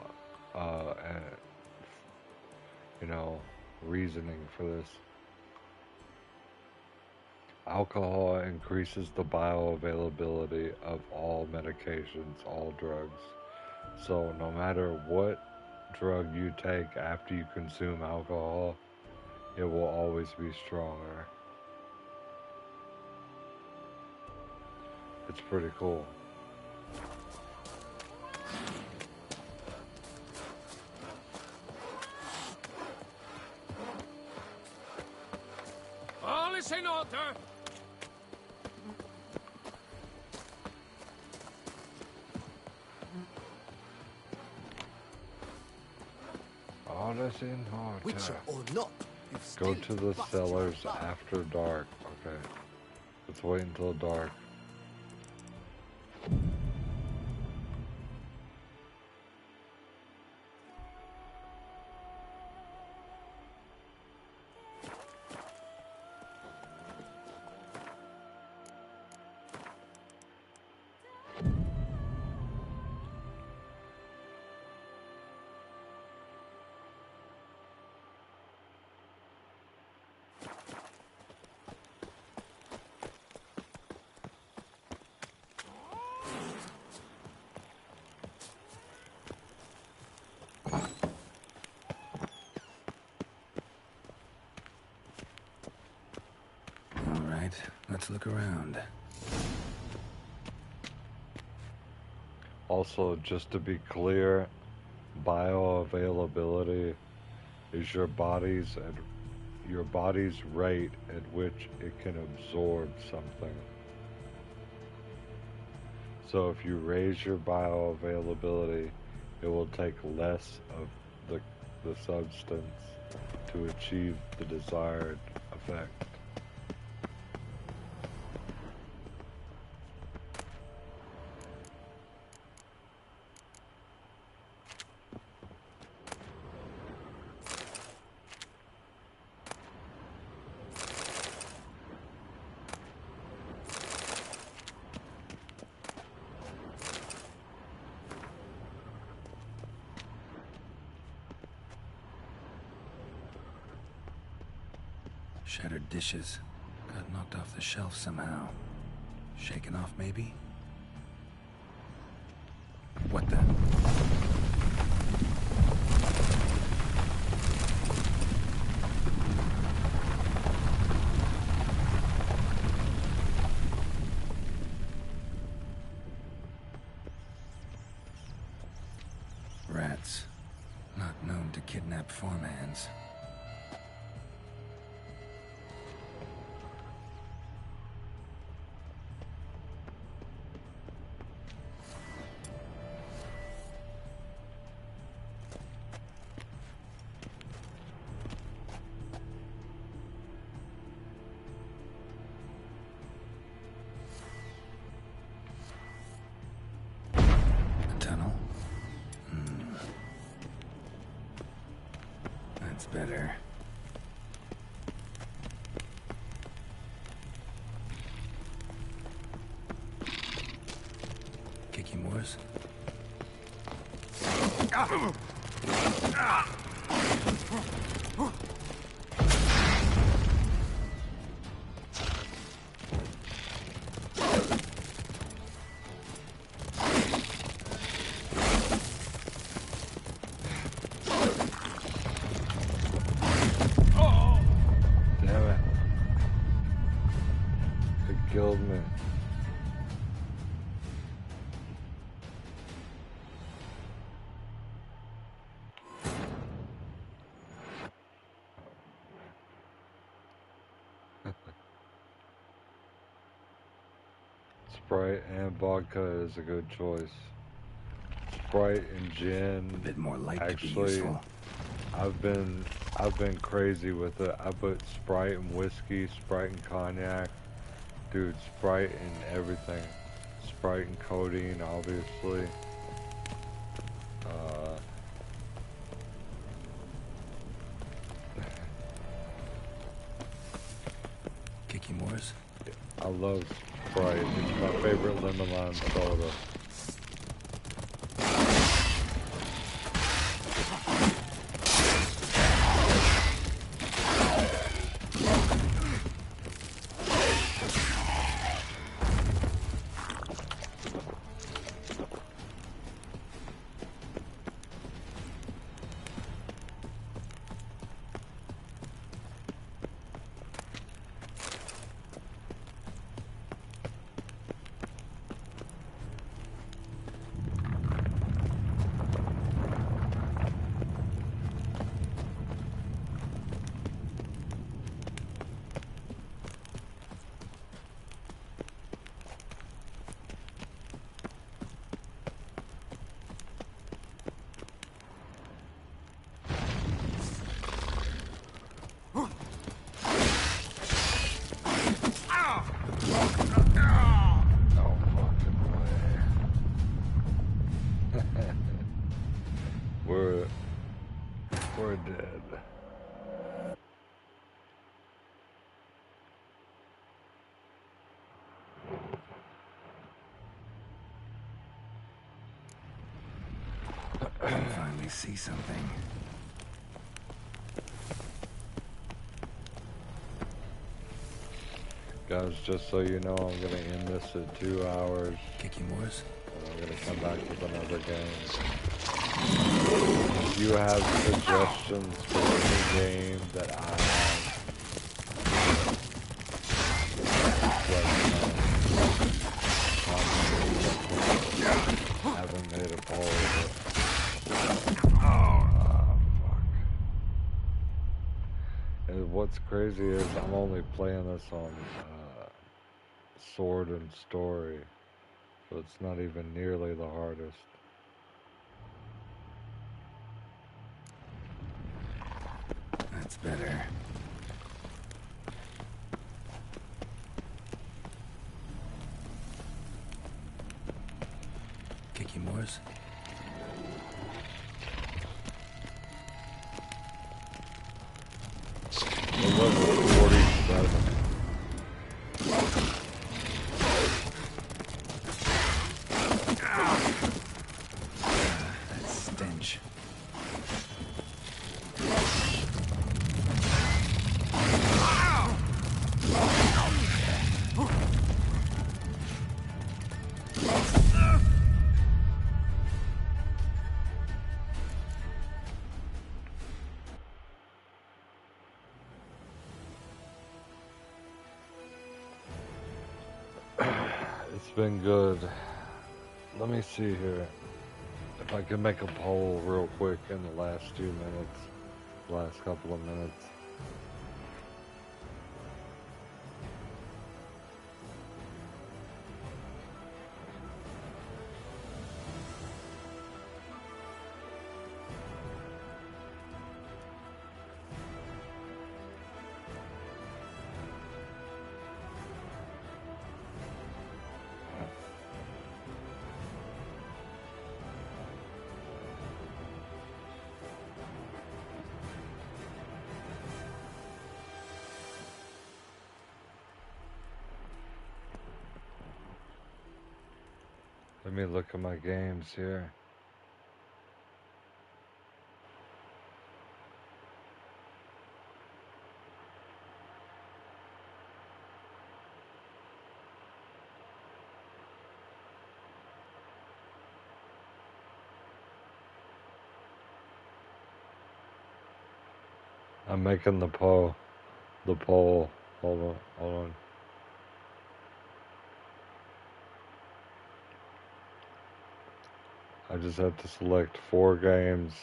reasoning for this. Alcohol increases the bioavailability of all medications, all drugs. So no matter what drug you take after you consume alcohol, it will always be stronger. It's pretty cool. is in order! All is in order. Witcher or not, you've Go still to the bust cellars your butt. after dark. Okay. Let's wait until dark. All right, let's look around. Also, just to be clear, bioavailability is your body's rate at which it can absorb something. So if you raise your bioavailability, it will take less of the substance to achieve the desired effect. Shattered dishes. Got knocked off the shelf somehow. Shaken off, maybe? What the? Rats. Not known to kidnap farmhands. Better. Kicky Moores? Killed me. Sprite and vodka is a good choice. Sprite and gin. A bit more light actually, to be useful. I've been crazy with it. I put Sprite and whiskey, Sprite and cognac. Dude, Sprite and everything. Sprite and codeine, obviously. Kicky Moores? I love Sprite. It's my favorite lemon lime soda. We're dead. I finally see something. Guys, just so you know, I'm gonna end this at 2 hours. Kicking Wars? And I'm gonna come back with another game. If you have suggestions for any game that I haven't made a poll, but and what's crazy is I'm only playing this on Sword and Story, so it's not even nearly the hardest. That's better. Kicking Wars? Level 47. That stench. It's been good. Let me see here. If I can make a poll real quick in the last few minutes. Last couple of minutes. Let me look at my games here. I'm making the poll. Hold on. I just have to select 4 games.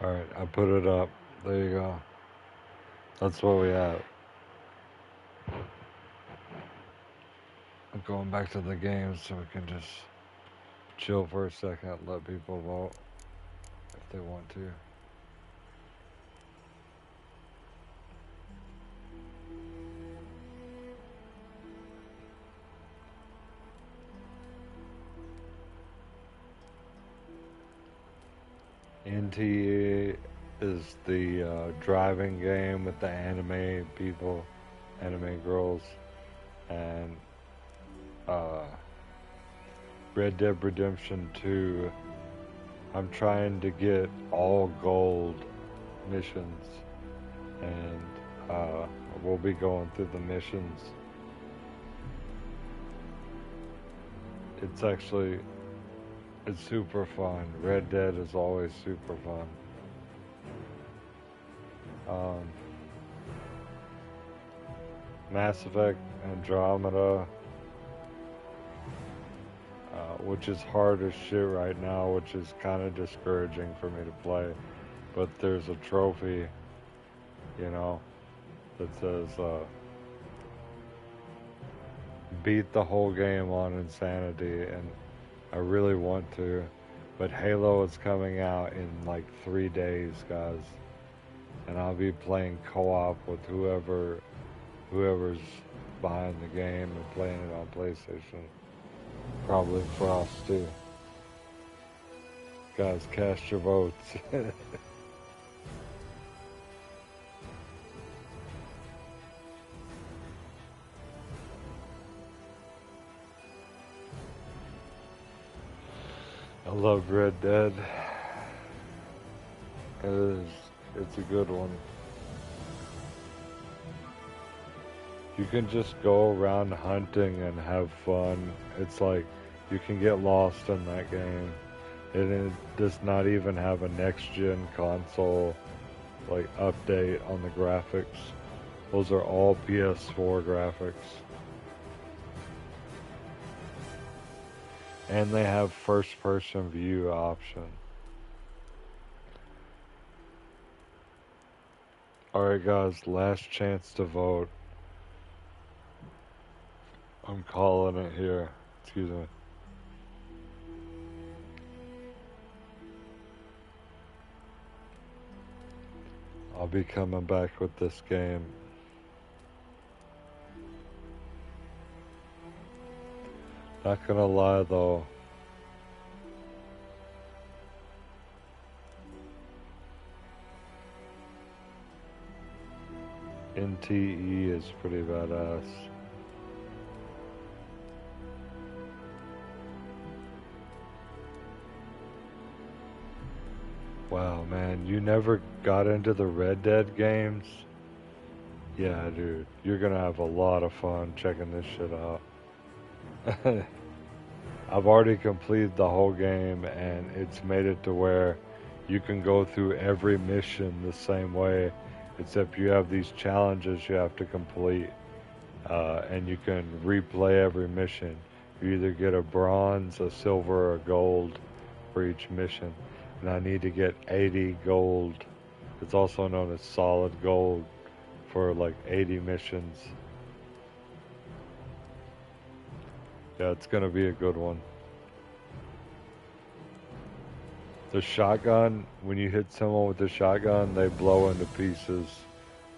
Alright, I put it up. There you go. That's what we have. I'm going back to the game so we can just chill for a second, let people vote if they want to. NTE is the driving game with the anime people, anime girls, and Red Dead Redemption 2. I'm trying to get all gold missions, and we'll be going through the missions. It's actually It's super fun. Red Dead is always super fun. Mass Effect Andromeda, which is hard as shit right now, which is kind of discouraging for me to play. But there's a trophy, you know, that says, beat the whole game on Insanity, and I really want to. But Halo is coming out in like 3 days, guys. And I'll be playing co-op with whoever's behind the game and playing it on PlayStation. Probably Frost too. Guys, cast your votes. I love Red Dead. It's a good one. You can just go around hunting and have fun. It's like you can get lost in that game. And it does not even have a next-gen console like update on the graphics. Those are all PS4 graphics. And they have first-person view option. Alright guys, last chance to vote. I'm calling it here. Excuse me. I'll be coming back with this game. Not gonna lie though. NTE is pretty badass. Wow, man, you never got into the Red Dead games? Yeah, dude, you're gonna have a lot of fun checking this shit out. I've already completed the whole game, and it's made it to where you can go through every mission the same way, except you have these challenges you have to complete, and you can replay every mission. You either get a bronze, a silver, or a gold for each mission. And I need to get 80 gold. It's also known as solid gold for like 80 missions. Yeah, it's gonna be a good one. The shotgun, when you hit someone with the shotgun, they blow into pieces.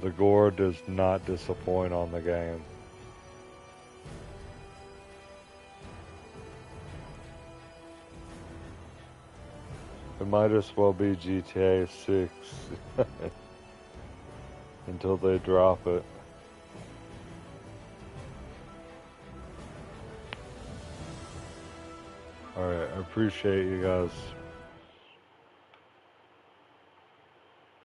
The gore does not disappoint on the game. It might as well be GTA 6 until they drop it. Alright, I appreciate you guys.